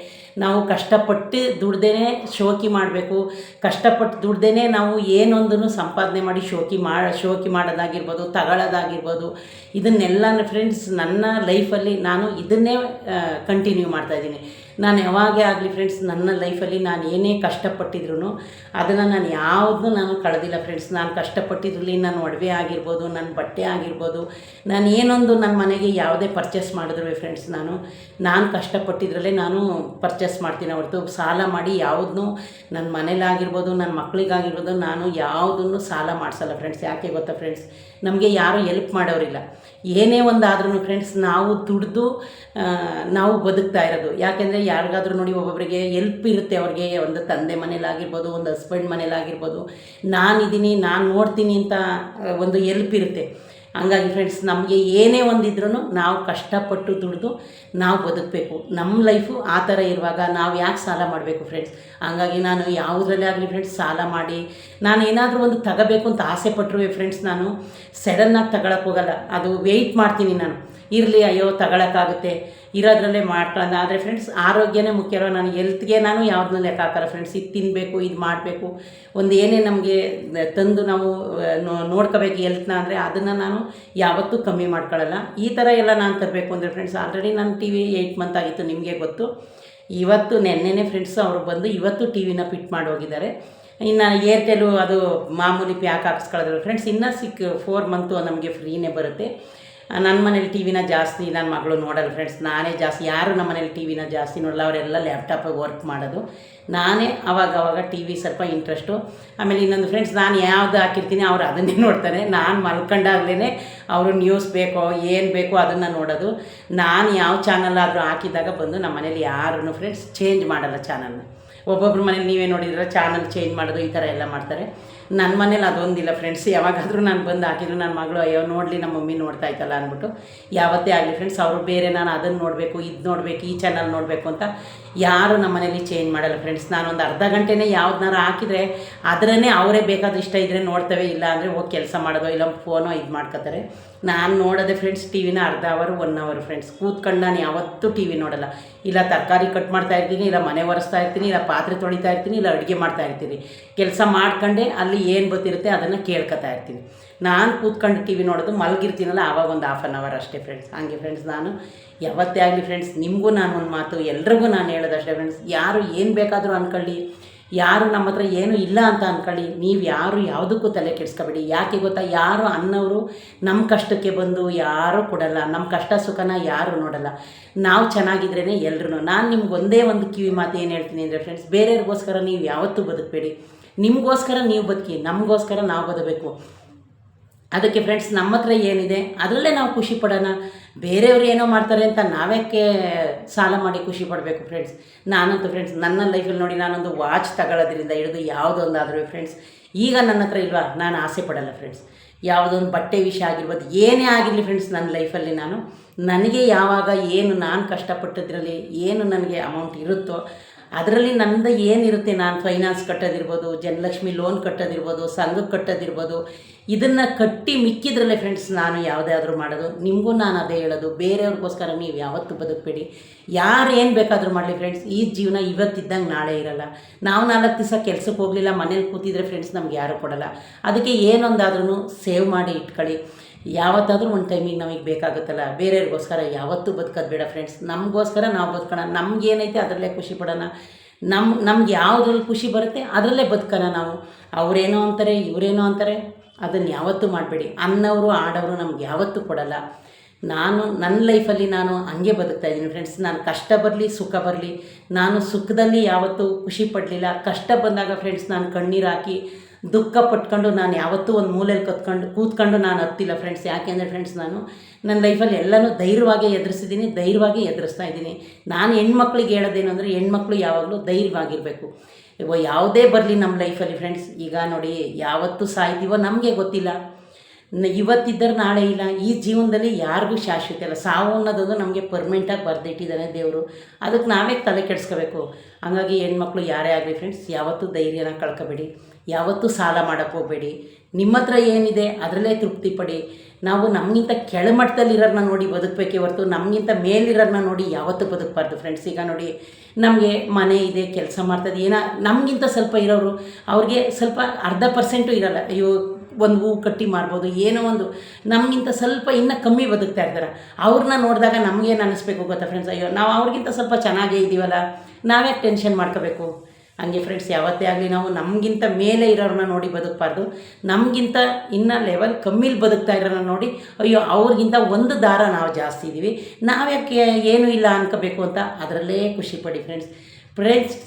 A: ನಾವು ಕಷ್ಟಪಟ್ಟು ದುಡ್ದೇ ಶೋಕಿ ಮಾಡಬೇಕು, ಕಷ್ಟಪಟ್ಟು ದುಡ್ದೇ ನಾವು ಏನೊಂದನ್ನು ಸಂಪಾದನೆ ಮಾಡಿ ಶೋಕಿ ಮಾಡೋದಾಗಿರ್ಬೋದು, ತಗೊಳ್ಳೋದಾಗಿರ್ಬೋದು, ಇದನ್ನೆಲ್ಲ ಫ್ರೆಂಡ್ಸ್ ನನ್ನ ಲೈಫಲ್ಲಿ ನಾನು ಇದನ್ನೇ ಕಂಟಿನ್ಯೂ ಮಾಡ್ತಾಯಿದ್ದೀನಿ. ನಾನು ಯಾವಾಗೇ ಆಗಲಿ ಫ್ರೆಂಡ್ಸ್, ನನ್ನ ಲೈಫಲ್ಲಿ ನಾನು ಏನೇ ಕಷ್ಟಪಟ್ಟಿದ್ರು ಅದನ್ನು ನಾನು ಯಾವುದನ್ನೂ ನಾನು ಕಳೆದಿಲ್ಲ ಫ್ರೆಂಡ್ಸ್. ನಾನು ಕಷ್ಟಪಟ್ಟಿದ್ರಲ್ಲಿ ನನ್ನ ಒಡವೆ ಆಗಿರ್ಬೋದು, ನನ್ನ ಬಟ್ಟೆ ಆಗಿರ್ಬೋದು, ನಾನು ಏನೊಂದು ನನ್ನ ಮನೆಗೆ ಯಾವುದೇ ಪರ್ಚೇಸ್ ಮಾಡಿದ್ರು ಫ್ರೆಂಡ್ಸ್, ನಾನು ಕಷ್ಟಪಟ್ಟಿದ್ರಲ್ಲೇ ನಾನು ಪರ್ಚೇಸ್ ಮಾಡ್ತೀನಿ ಹೊರತು ಸಾಲ ಮಾಡಿ ಯಾವುದನ್ನೂ ನನ್ನ ಮನೇಲಾಗಿರ್ಬೋದು, ನನ್ನ ಮಕ್ಕಳಿಗಾಗಿರ್ಬೋದು ನಾನು ಯಾವುದನ್ನು ಸಾಲ ಮಾಡಿಸಲ್ಲ ಫ್ರೆಂಡ್ಸ್. ಯಾಕೆ ಗೊತ್ತಾ ಫ್ರೆಂಡ್ಸ್, ನಮಗೆ ಯಾರೂ ಎಲ್ಪ್ ಮಾಡೋರಿಲ್ಲ. ಏನೇ ಒಂದಾದ್ರೂ ಫ್ರೆಂಡ್ಸ್ ನಾವು ದುಡ್ದು ನಾವು ಬದುಕ್ತಾ ಇರೋದು. ಯಾಕೆಂದರೆ ಯಾರಿಗಾದ್ರೂ ನೋಡಿ ಒಬ್ಬೊಬ್ಬರಿಗೆ ಎಲ್ಪ್ ಇರುತ್ತೆ, ಅವ್ರಿಗೆ ಒಂದು ತಂದೆ ಮನೇಲಾಗಿರ್ಬೋದು, ಒಂದು ಹಸ್ಬೆಂಡ್ ಮನೇಲಾಗಿರ್ಬೋದು, ನಾನಿದ್ದೀನಿ ನಾನು ನೋಡ್ತೀನಿ ಅಂತ ಒಂದು ಎಲ್ಪ್ ಇರುತ್ತೆ. ಹಂಗಾಗಿ ಫ್ರೆಂಡ್ಸ್, ನಮಗೆ ಏನೇ ಒಂದಿದ್ರೂ ನಾವು ಕಷ್ಟಪಟ್ಟು ದುಡಿದು ನಾವು ಬದುಕಬೇಕು. ನಮ್ಮ ಲೈಫು ಆ ಥರ ಇರುವಾಗ ನಾವು ಯಾಕೆ ಸಾಲ ಮಾಡಬೇಕು ಫ್ರೆಂಡ್ಸ್? ಹಂಗಾಗಿ ನಾನು ಯಾವುದ್ರಲ್ಲೇ ಆಗಲಿ ಫ್ರೆಂಡ್ಸ್ ಸಾಲ ಮಾಡಿ ನಾನು ಏನಾದರೂ ಒಂದು ತಗೋಬೇಕು ಅಂತ ಆಸೆ ಪಟ್ಟರು ಫ್ರೆಂಡ್ಸ್, ನಾನು ಸಡನ್ನಾಗಿ ತಗೊಳಕ್ಕೆ ಹೋಗಲ್ಲ. ಅದು ವೆಯ್ಟ್ ಮಾಡ್ತೀನಿ ನಾನು, ಇರಲಿ ಅಯ್ಯೋ ತಗೊಳಕ್ಕಾಗುತ್ತೆ ಇರೋದ್ರಲ್ಲೇ ಮಾಡ್ಕೊಳ್ಳೋಣ. ಆದರೆ ಫ್ರೆಂಡ್ಸ್ ಆರೋಗ್ಯನೇ ಮುಖ್ಯ. ನಾನು ಹೆಲ್ತ್ಗೆ ನಾನು ಯಾವುದನ್ನೂ ಲೆಕ್ಕ ಹಾಕಲ್ಲ ಫ್ರೆಂಡ್ಸ್. ಇದು ತಿನ್ನಬೇಕು, ಇದು ಮಾಡಬೇಕು, ಒಂದು ಏನೇ ನಮಗೆ ತಂದು ನಾವು ನೋಡ್ಕೋಬೇಕು ಹೆಲ್ತ್ನ ಅಂದರೆ ಅದನ್ನು ನಾನು ಯಾವತ್ತೂ ಕಮ್ಮಿ ಮಾಡ್ಕೊಳ್ಳಲ್ಲ. ಈ ಥರ ಎಲ್ಲ ನಾನು ತರಬೇಕು ಅಂದರೆ ಫ್ರೆಂಡ್ಸ್, ಆಲ್ರೆಡಿ ನಾನು ಟಿ ವಿ 8 ಮಂತ್ ಆಗಿತ್ತು, ನಿಮಗೆ ಗೊತ್ತು. ಇವತ್ತು ನೆನ್ನೆನೇ ಫ್ರೆಂಡ್ಸ್ ಅವರು ಬಂದು ಇವತ್ತು ಟಿ ವಿನ ಫಿಟ್ ಮಾಡಿ ಹೋಗಿದ್ದಾರೆ. ಇನ್ನು ಏರ್ಟೆಲು ಅದು ಮಾಮೂಲಿ ಪ್ಯಾಕ್ ಹಾಕ್ಸ್ಕೊಳ್ಳೋದು ಫ್ರೆಂಡ್ಸ್. ಇನ್ನೂ 4 ಮಂತು ನಮಗೆ ಫ್ರೀನೇ ಬರುತ್ತೆ. ನನ್ನ ಮನೇಲಿ ಟಿ ವಿನ ಜಾಸ್ತಿ ನನ್ನ ಮಗಳು ನೋಡಲ್ಲ ಫ್ರೆಂಡ್ಸ್, ನಾನೇ ಜಾಸ್ತಿ. ಯಾರು ನಮ್ಮ ಮನೇಲಿ ಟಿ ವಿನ ಜಾಸ್ತಿ ನೋಡಲ್ಲ, ಅವರೆಲ್ಲ ಲ್ಯಾಪ್ಟಾಪಾಗಿ ವರ್ಕ್ ಮಾಡೋದು. ನಾನೇ ಅವಾಗ ಟಿ ವಿ ಸ್ವಲ್ಪ ಇಂಟ್ರೆಸ್ಟು. ಆಮೇಲೆ ಇನ್ನೊಂದು ಫ್ರೆಂಡ್ಸ್, ನಾನು ಯಾವುದು ಹಾಕಿರ್ತೀನಿ ಅವ್ರು ಅದನ್ನೇ ನೋಡ್ತಾರೆ. ನಾನು ಮಲ್ಕೊಂಡಾಗಲೇ ಅವರು ನ್ಯೂಸ್ ಬೇಕೋ ಏನು ಬೇಕೋ ಅದನ್ನು ನೋಡೋದು. ನಾನು ಯಾವ ಚಾನಲ್ ಆದರೂ ಹಾಕಿದಾಗ ಬಂದು ನಮ್ಮ ಮನೇಲಿ ಯಾರೂ ಫ್ರೆಂಡ್ಸ್ ಚೇಂಜ್ ಮಾಡಲ್ಲ ಚಾನಲ್ನ. ಒಬ್ಬೊಬ್ರ ಮನೇಲಿ ನೀವೇ ನೋಡಿದ್ರೆ ಚಾನಲ್ ಚೇಂಜ್ ಮಾಡೋದು ಈ ಥರ ಎಲ್ಲ ಮಾಡ್ತಾರೆ. ನನ್ನ ಮನೇಲಿ ಅದೊಂದಿಲ್ಲ ಫ್ರೆಂಡ್ಸ್. ಯಾವಾಗಾದರೂ ನಾನು ಬಂದು ಹಾಕಿದ್ರು ನನ್ನ ಮಗಳು ಅಯ್ಯೋ ನೋಡಲಿ ನಮ್ಮ ಮಮ್ಮಿ ನೋಡ್ತಾ ಇತ್ತಲ್ಲ ಅಂದ್ಬಿಟ್ಟು ಯಾವತ್ತೇ ಆಗಲಿ ಫ್ರೆಂಡ್ಸ್, ಅವರು ಬೇರೆ ನಾನು ಅದನ್ನು ನೋಡಬೇಕು, ಇದು ನೋಡಬೇಕು, ಈ ಚಾನಲ್ ನೋಡಬೇಕು ಅಂತ ಯಾರು ನಮ್ಮ ಮನೇಲಿ ಚೇಂಜ್ ಮಾಡಲ್ಲ ಫ್ರೆಂಡ್ಸ್. ನಾನೊಂದು ಅರ್ಧ ಗಂಟೆನೇ ಯಾವ್ದನ್ನಾರು ಹಾಕಿದರೆ ಅದರನ್ನೇ ಅವರೇ ಬೇಕಾದ ಇಷ್ಟ ಇದ್ದರೆ ನೋಡ್ತೇವೆ, ಇಲ್ಲ ಅಂದರೆ ಹೋಗಿ ಕೆಲಸ ಮಾಡೋದು ಇಲ್ಲ ಫೋನೋ ಇದು ಮಾಡ್ಕೋತಾರೆ. ನಾನು ನೋಡೋದೆ ಫ್ರೆಂಡ್ಸ್ ಟಿ ವಿನ ಅರ್ಧ ಅವರ್ 1 ಅವರ್ ಫ್ರೆಂಡ್ಸ್. ಕೂತ್ಕೊಂಡು ನಾನು ಯಾವತ್ತೂ ಟಿ ವಿ ನೋಡಲ್ಲ. ಇಲ್ಲ ತರಕಾರಿ ಕಟ್ ಮಾಡ್ತಾ ಇರ್ತೀನಿ, ಇಲ್ಲ ಮನೆ ಒರೆಸ್ತಾ ಇರ್ತೀನಿ, ಇಲ್ಲ ಪಾತ್ರೆ ತೊಳಿತಾ ಇರ್ತೀನಿ, ಇಲ್ಲ ಅಡುಗೆ ಮಾಡ್ತಾ ಇರ್ತೀನಿ. ಕೆಲಸ ಮಾಡ್ಕೊಂಡೆ ಅಲ್ಲಿ ಏನು ಗೊತ್ತಿರುತ್ತೆ ಅದನ್ನು ಕೇಳ್ಕೊತಾ ಇರ್ತೀನಿ. ನಾನು ಕೂತ್ಕೊಂಡು ಟಿ ವಿ ನೋಡೋದು ಮಲಗಿರ್ತೀನಲ್ಲ ಆವಾಗ ಒಂದು 1/2 ಅವರ್ ಅಷ್ಟೇ ಫ್ರೆಂಡ್ಸ್. ಹಾಗೆ ಫ್ರೆಂಡ್ಸ್, ನಾನು ಯಾವತ್ತೇ ಆಗಲಿ ಫ್ರೆಂಡ್ಸ್, ನಿಮಗೂ ನಾನು ಒಂದು ಮಾತು ಎಲ್ರಿಗೂ ನಾನು ಹೇಳೋದಷ್ಟೇ ಫ್ರೆಂಡ್ಸ್, ಯಾರು ಏನು ಬೇಕಾದರೂ ಅಂದ್ಕೊಳ್ಳಿ, ಯಾರು ನಮ್ಮ ಹತ್ರ ಏನೂ ಇಲ್ಲ ಅಂತ ಅಂದ್ಕೊಳ್ಳಿ, ನೀವು ಯಾರು ಯಾವುದಕ್ಕೂ ತಲೆ ಕೆಡಿಸ್ಕೊಬೇಡಿ. ಯಾಕೆ ಗೊತ್ತಾ, ಯಾರು ಅನ್ನೋರು ನಮ್ಮ ಕಷ್ಟಕ್ಕೆ ಬಂದು ಯಾರೂ ಕೊಡಲ್ಲ, ನಮ್ಮ ಕಷ್ಟ ಸುಖನ ಯಾರು ನೋಡಲ್ಲ. ನಾವು ಚೆನ್ನಾಗಿದ್ರೇ ಎಲ್ರೂ. ನಾನು ನಿಮ್ಗೆ ಒಂದೇ ಒಂದು ಕಿವಿ ಮಾತು ಏನು ಹೇಳ್ತೀನಿ ಅಂದರೆ ಫ್ರೆಂಡ್ಸ್, ಬೇರೆಯವ್ರಿಗೋಸ್ಕರ ನೀವು ಯಾವತ್ತೂ ಬದುಕಬೇಡಿ. ನಿಮಗೋಸ್ಕರ ನೀವು ಬದುಕಿ, ನಮಗೋಸ್ಕರ ನಾವು ಬದುಕಬೇಕು. ಅದಕ್ಕೆ ಫ್ರೆಂಡ್ಸ್, ನಮ್ಮ ಹತ್ರ ಏನಿದೆ ಅದರಲ್ಲೇ ನಾವು ಖುಷಿ ಪಡೋಣ. ಬೇರೆಯವ್ರು ಏನೋ ಮಾಡ್ತಾರೆ ಅಂತ ನಾವ್ಯಾಕೆ ಸಾಲ ಮಾಡಿ ಖುಷಿ ಪಡಬೇಕು ಫ್ರೆಂಡ್ಸ್? ನಾನಂತೂ ಫ್ರೆಂಡ್ಸ್ ನನ್ನ ಲೈಫಲ್ಲಿ ನೋಡಿ, ನಾನೊಂದು ವಾಚ್ ತಗೊಳ್ಳೋದ್ರಿಂದ ಹಿಡಿದು ಯಾವುದೊಂದಾದರೂ ಫ್ರೆಂಡ್ಸ್ ಈಗ ನನ್ನ ಹತ್ರ ಇಲ್ವಾ, ನಾನು ಆಸೆ ಪಡಲ್ಲ ಫ್ರೆಂಡ್ಸ್. ಯಾವುದೊಂದು ಬಟ್ಟೆ ವಿಷಯ ಆಗಿರ್ಬೋದು, ಏನೇ ಆಗಿರಲಿ ಫ್ರೆಂಡ್ಸ್, ನನ್ನ ಲೈಫಲ್ಲಿ ನನಗೆ ಯಾವಾಗ ಏನು ನಾನು ಕಷ್ಟಪಟ್ಟಿದ್ರಲ್ಲಿ ಏನು ನನಗೆ ಅಮೌಂಟ್ ಇರುತ್ತೋ ಅದರಲ್ಲಿ ನನ್ನದು ಏನಿರುತ್ತೆ, ನಾನು ಫೈನಾನ್ಸ್ ಕಟ್ಟೋದಿರ್ಬೋದು, ಜನಲಕ್ಷ್ಮಿ ಲೋನ್ ಕಟ್ಟೋದಿರ್ಬೋದು, ಸಂಘಕ್ಕೆ ಕಟ್ಟೋದಿರ್ಬೋದು, ಇದನ್ನು ಕಟ್ಟಿ ಮಿಕ್ಕಿದ್ರಲ್ಲೇ ಫ್ರೆಂಡ್ಸ್ ನಾನು ಯಾವುದೇ ಆದರೂ ಮಾಡೋದು. ನಿಮಗೂ ನಾನು ಅದೇ ಹೇಳೋದು, ಬೇರೆಯವ್ರಿಗೋಸ್ಕರ ನೀವು ಯಾವತ್ತೂ ಬದುಕಬೇಡಿ. ಯಾರು ಏನು ಬೇಕಾದರೂ ಮಾಡಲಿ ಫ್ರೆಂಡ್ಸ್, ಈ ಜೀವನ ಇವತ್ತಿದ್ದಂಗೆ ನಾಳೆ ಇರಲ್ಲ. ನಾವು 4 ದಿವಸ ಕೆಲ್ಸಕ್ಕೆ ಹೋಗಲಿಲ್ಲ, ಮನೇಲಿ ಕೂತಿದ್ರೆ ಫ್ರೆಂಡ್ಸ್ ನಮ್ಗೆ ಯಾರೂ ಕೊಡಲ್ಲ. ಅದಕ್ಕೆ ಏನೊಂದಾದ್ರೂ ಸೇವ್ ಮಾಡಿ ಇಟ್ಕೊಳ್ಳಿ. ಯಾವತ್ತಾದರೂ ಒಂದು ಟೈಮಿಗೆ ನಮಗೆ ಬೇಕಾಗುತ್ತಲ್ಲ, ಬೇರೆಯವ್ರಿಗೋಸ್ಕರ ಯಾವತ್ತೂ ಬದುಕೋದು ಬೇಡ ಫ್ರೆಂಡ್ಸ್. ನಮಗೋಸ್ಕರ ನಾವು ಬದುಕೋಣ. ನಮಗೇನೈತೆ ಅದರಲ್ಲೇ ಖುಷಿ ಪಡೋಣ. ನಮ್ಗೆ ಯಾವುದ್ರಲ್ಲಿ ಖುಷಿ ಬರುತ್ತೆ ಅದರಲ್ಲೇ ಬದುಕೋಣ ನಾವು. ಅವರೇನೋ ಅಂತಾರೆ, ಇವರೇನೋ ಅಂತಾರೆ, ಅದನ್ನು ಯಾವತ್ತೂ ಮಾಡಬೇಡಿ. ಅನ್ನೋರು ಆಡೋರು ನಮ್ಗೆ ಯಾವತ್ತೂ ಕೊಡಲ್ಲ. ನಾನು ನನ್ನ ಲೈಫಲ್ಲಿ ನಾನು ಹಂಗೆ ಬದುಕ್ತಾ ಇದ್ದೀನಿ ಫ್ರೆಂಡ್ಸ್. ನಾನು ಕಷ್ಟ ಬರಲಿ ಸುಖ ಬರಲಿ, ನಾನು ಸುಖದಲ್ಲಿ ಯಾವತ್ತೂ ಖುಷಿ ಪಡಲಿಲ್ಲ. ಕಷ್ಟ ಬಂದಾಗ ಫ್ರೆಂಡ್ಸ್ ನಾನು ಕಣ್ಣೀರು ಹಾಕಿ ದುಃಖ ಪಟ್ಕೊಂಡು ನಾನು ಯಾವತ್ತೂ ಒಂದು ಮೂಲೆಯಲ್ಲಿ ಕೂತ್ಕೊಂಡು ನಾನು ಹತ್ತಿಲ್ಲ ಫ್ರೆಂಡ್ಸ್. ಯಾಕೆಂದರೆ ಫ್ರೆಂಡ್ಸ್ ನಾನು ನನ್ನ ಲೈಫಲ್ಲಿ ಎಲ್ಲನೂ ಧೈರ್ಯವಾಗಿ ಎದುರಿಸಿದ್ದೀನಿ, ಧೈರ್ಯವಾಗಿ ಎದುರಿಸ್ತಾ ಇದ್ದೀನಿ. ನಾನು ಹೆಣ್ಮಕ್ಳಿಗೆ ಹೇಳೋದೇನು ಅಂದರೆ, ಹೆಣ್ಮಕ್ಳು ಯಾವಾಗಲೂ ಧೈರ್ಯವಾಗಿರಬೇಕು. ಯಾವುದೇ ಬರಲಿ ನಮ್ಮ ಲೈಫಲ್ಲಿ ಫ್ರೆಂಡ್ಸ್. ಈಗ ನೋಡಿ, ಯಾವತ್ತೂ ಸಾಯ್ತೀವೋ ನಮಗೆ ಗೊತ್ತಿಲ್ಲ, ಇವತ್ತಿದ್ದರೆ ನಾಳೆ ಇಲ್ಲ. ಈ ಜೀವನದಲ್ಲಿ ಯಾರಿಗೂ ಶಾಶ್ವತ ಇಲ್ಲ. ಸಾವು ಅನ್ನೋದೊಂದು ನಮಗೆ ಪರ್ಮನೆಂಟಾಗಿ ಬರೆದಿಟ್ಟಿದ್ದಾನೆ ದೇವರು. ಅದಕ್ಕೆ ನಾವೇ ತಲೆ ಕೆಡಿಸ್ಕೋಬೇಕು. ಹಾಗಾಗಿ ಹೆಣ್ಮಕ್ಳು ಯಾರೇ ಆಗಲಿ ಫ್ರೆಂಡ್ಸ್, ಯಾವತ್ತೂ ಧೈರ್ಯನ ಕಳ್ಕೊಬೇಡಿ, ಯಾವತ್ತೂ ಸಾಲ ಮಾಡೋಕ್ಕೆ ಹೋಗಬೇಡಿ. ನಿಮ್ಮ ಹತ್ರ ಏನಿದೆ ಅದರಲ್ಲೇ ತೃಪ್ತಿ ಪಡಿ. ನಾವು ನಮಗಿಂತ ಕೆಳಮಟ್ಟದಲ್ಲಿರೋರನ್ನ ನೋಡಿ ಬದುಕಬೇಕೇ ಹೊರತು ನಮಗಿಂತ ಮೇಲಿರೋರನ್ನ ನೋಡಿ ಯಾವತ್ತೂ ಬದುಕಬಾರ್ದು ಫ್ರೆಂಡ್ಸ್. ಈಗ ನೋಡಿ, ನಮಗೆ ಮನೆ ಇದೆ, ಕೆಲಸ ಮಾಡ್ತದೆ, ನಮಗಿಂತ ಸ್ವಲ್ಪ ಇರೋರು ಅವ್ರಿಗೆ ಸ್ವಲ್ಪ 0.5% ಇರೋಲ್ಲ. ಅಯ್ಯೋ ಒಂದು ಹೂ ಕಟ್ಟಿ ಮಾರ್ಬೋದು, ಏನೋ ಒಂದು ನಮಗಿಂತ ಸ್ವಲ್ಪ ಇನ್ನೂ ಕಮ್ಮಿ ಬದುಕ್ತಾ ಇರ್ತಾರೆ. ಅವ್ರನ್ನ ನೋಡಿದಾಗ ನಮಗೇನು ಅನ್ನಿಸ್ಬೇಕು ಗೊತ್ತಾ ಫ್ರೆಂಡ್ಸ್, ಅಯ್ಯೋ ನಾವು ಅವ್ರಿಗಿಂತ ಸ್ವಲ್ಪ ಚೆನ್ನಾಗೇ ಇದ್ದೀವಲ್ಲ, ನಾವೇ ಟೆನ್ಷನ್ ಮಾಡ್ಕೋಬೇಕು. ಹಂಗೆ ಫ್ರೆಂಡ್ಸ್, ಯಾವತ್ತೇ ಆಗಲಿ ನಾವು ನಮಗಿಂತ ಮೇಲೆ ಇರೋರನ್ನ ನೋಡಿ ಬದುಕಬಾರ್ದು. ನಮಗಿಂತ ಇನ್ನೂ ಲೆವೆಲ್ ಕಮ್ಮಿಲಿ ಬದುಕ್ತಾ ಇರೋರನ್ನ ನೋಡಿ ಅಯ್ಯೋ ಅವ್ರಿಗಿಂತ ಒಂದು ದಾರ ನಾವು ಜಾಸ್ತಿ ಇದ್ದೀವಿ, ನಾವ್ಯಾಕೆ ಏನೂ ಇಲ್ಲ ಅನ್ಕೋಬೇಕು ಅಂತ ಅದರಲ್ಲೇ ಖುಷಿಪಡಿ ಫ್ರೆಂಡ್ಸ್.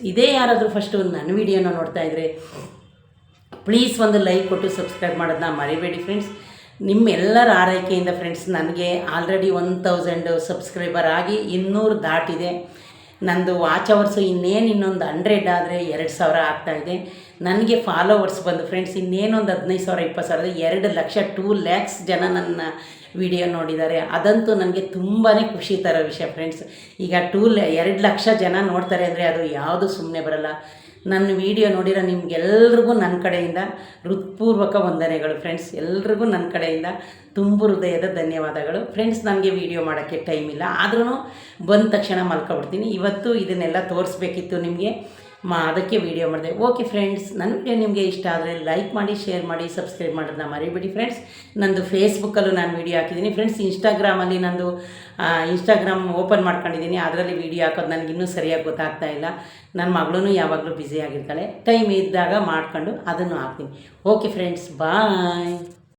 A: ಇದೇ ಯಾರಾದರೂ ಫಸ್ಟು ನನ್ನ ವೀಡಿಯೋನ ನೋಡ್ತಾ ಇದ್ದರೆ ಪ್ಲೀಸ್ ಒಂದು ಲೈಕ್ ಕೊಟ್ಟು ಸಬ್ಸ್ಕ್ರೈಬ್ ಮಾಡೋದನ್ನ ಮರಿಬೇಡಿ ಫ್ರೆಂಡ್ಸ್. ನಿಮ್ಮೆಲ್ಲರ ಆರೈಕೆಯಿಂದ ಫ್ರೆಂಡ್ಸ್ ನನಗೆ ಆಲ್ರೆಡಿ 1000 ಸಬ್ಸ್ಕ್ರೈಬರ್ ಆಗಿ 200 ದಾಟಿದೆ. ನಂದು ವಾಚ್ ಅವರ್ಸು ಇನ್ನೊಂದು 100 ಆದರೆ 2000 ಆಗ್ತಾಯಿದೆ. ನನಗೆ ಫಾಲೋವರ್ಸ್ ಬಂದು ಫ್ರೆಂಡ್ಸ್ ಇನ್ನೇನೊಂದು 15,000 20,000 2 ಲಕ್ಷ 2 ಲ್ಯಾಕ್ಸ್ ಜನ ನನ್ನ ವಿಡಿಯೋ ನೋಡಿದ್ದಾರೆ. ಅದಂತೂ ನನಗೆ ತುಂಬಾ ಖುಷಿ ತರೋ ವಿಷಯ ಫ್ರೆಂಡ್ಸ್. ಈಗ 2 ಲಕ್ಷ ಜನ ನೋಡ್ತಾರೆ ಅಂದರೆ ಅದು ಯಾವುದು ಸುಮ್ಮನೆ ಬರಲ್ಲ. ನನ್ನ ವಿಡಿಯೋ ನೋಡಿರೋ ನಿಮಗೆಲ್ರಿಗೂ ನನ್ನ ಕಡೆಯಿಂದ ಹೃತ್ಪೂರ್ವಕ ವಂದನೆಗಳು ಫ್ರೆಂಡ್ಸ್. ಎಲ್ರಿಗೂ ನನ್ನ ಕಡೆಯಿಂದ ತುಂಬು ಹೃದಯದ ಧನ್ಯವಾದಗಳು ಫ್ರೆಂಡ್ಸ್. ನನಗೆ ವಿಡಿಯೋ ಮಾಡೋಕ್ಕೆ ಟೈಮ್ ಇಲ್ಲ, ಆದ್ರೂ ಬಂದ ತಕ್ಷಣ ಮಲ್ಕೊಬಿಡ್ತೀನಿ. ಇವತ್ತು ಇದನ್ನೆಲ್ಲ ತೋರಿಸ್ಬೇಕಿತ್ತು ನಿಮಗೆ, ಅದಕ್ಕೆ ವಿಡಿಯೋ ಮಾಡಿದೆ. ಓಕೆ ಫ್ರೆಂಡ್ಸ್, ನನ್ನ ವಿಡಿಯೋ ನಿಮಗೆ ಇಷ್ಟ ಆದರೆ ಲೈಕ್ ಮಾಡಿ, ಶೇರ್ ಮಾಡಿ, ಸಬ್ಸ್ಕ್ರೈಬ್ ಮಾಡೋದನ್ನ ಮರಿಬೇಡಿ ಫ್ರೆಂಡ್ಸ್. ನಂದು ಫೇಸ್ಬುಕ್ಕಲ್ಲೂ ನಾನು ವಿಡಿಯೋ ಹಾಕಿದ್ದೀನಿ ಫ್ರೆಂಡ್ಸ್. ಇನ್ಸ್ಟಾಗ್ರಾಮಲ್ಲಿ ನಂದು ಇನ್ಸ್ಟಾಗ್ರಾಮ್ ಓಪನ್ ಮಾಡ್ಕೊಂಡಿದ್ದೀನಿ, ಅದರಲ್ಲಿ ವಿಡಿಯೋ ಹಾಕೋದು ನನಗಿನ್ನೂ ಸರಿಯಾಗಿ ಗೊತ್ತಾಗ್ತಾ ಇಲ್ಲ. ನನ್ನ ಮಗಳೂ ಯಾವಾಗಲೂ ಬ್ಯುಸಿ ಆಗಿರ್ತಾಳೆ, ಟೈಮ್ ಇದ್ದಾಗ ಮಾಡ್ಕೊಂಡು ಅದನ್ನು ಹಾಕ್ತೀನಿ. ಓಕೆ ಫ್ರೆಂಡ್ಸ್, ಬಾಯ್.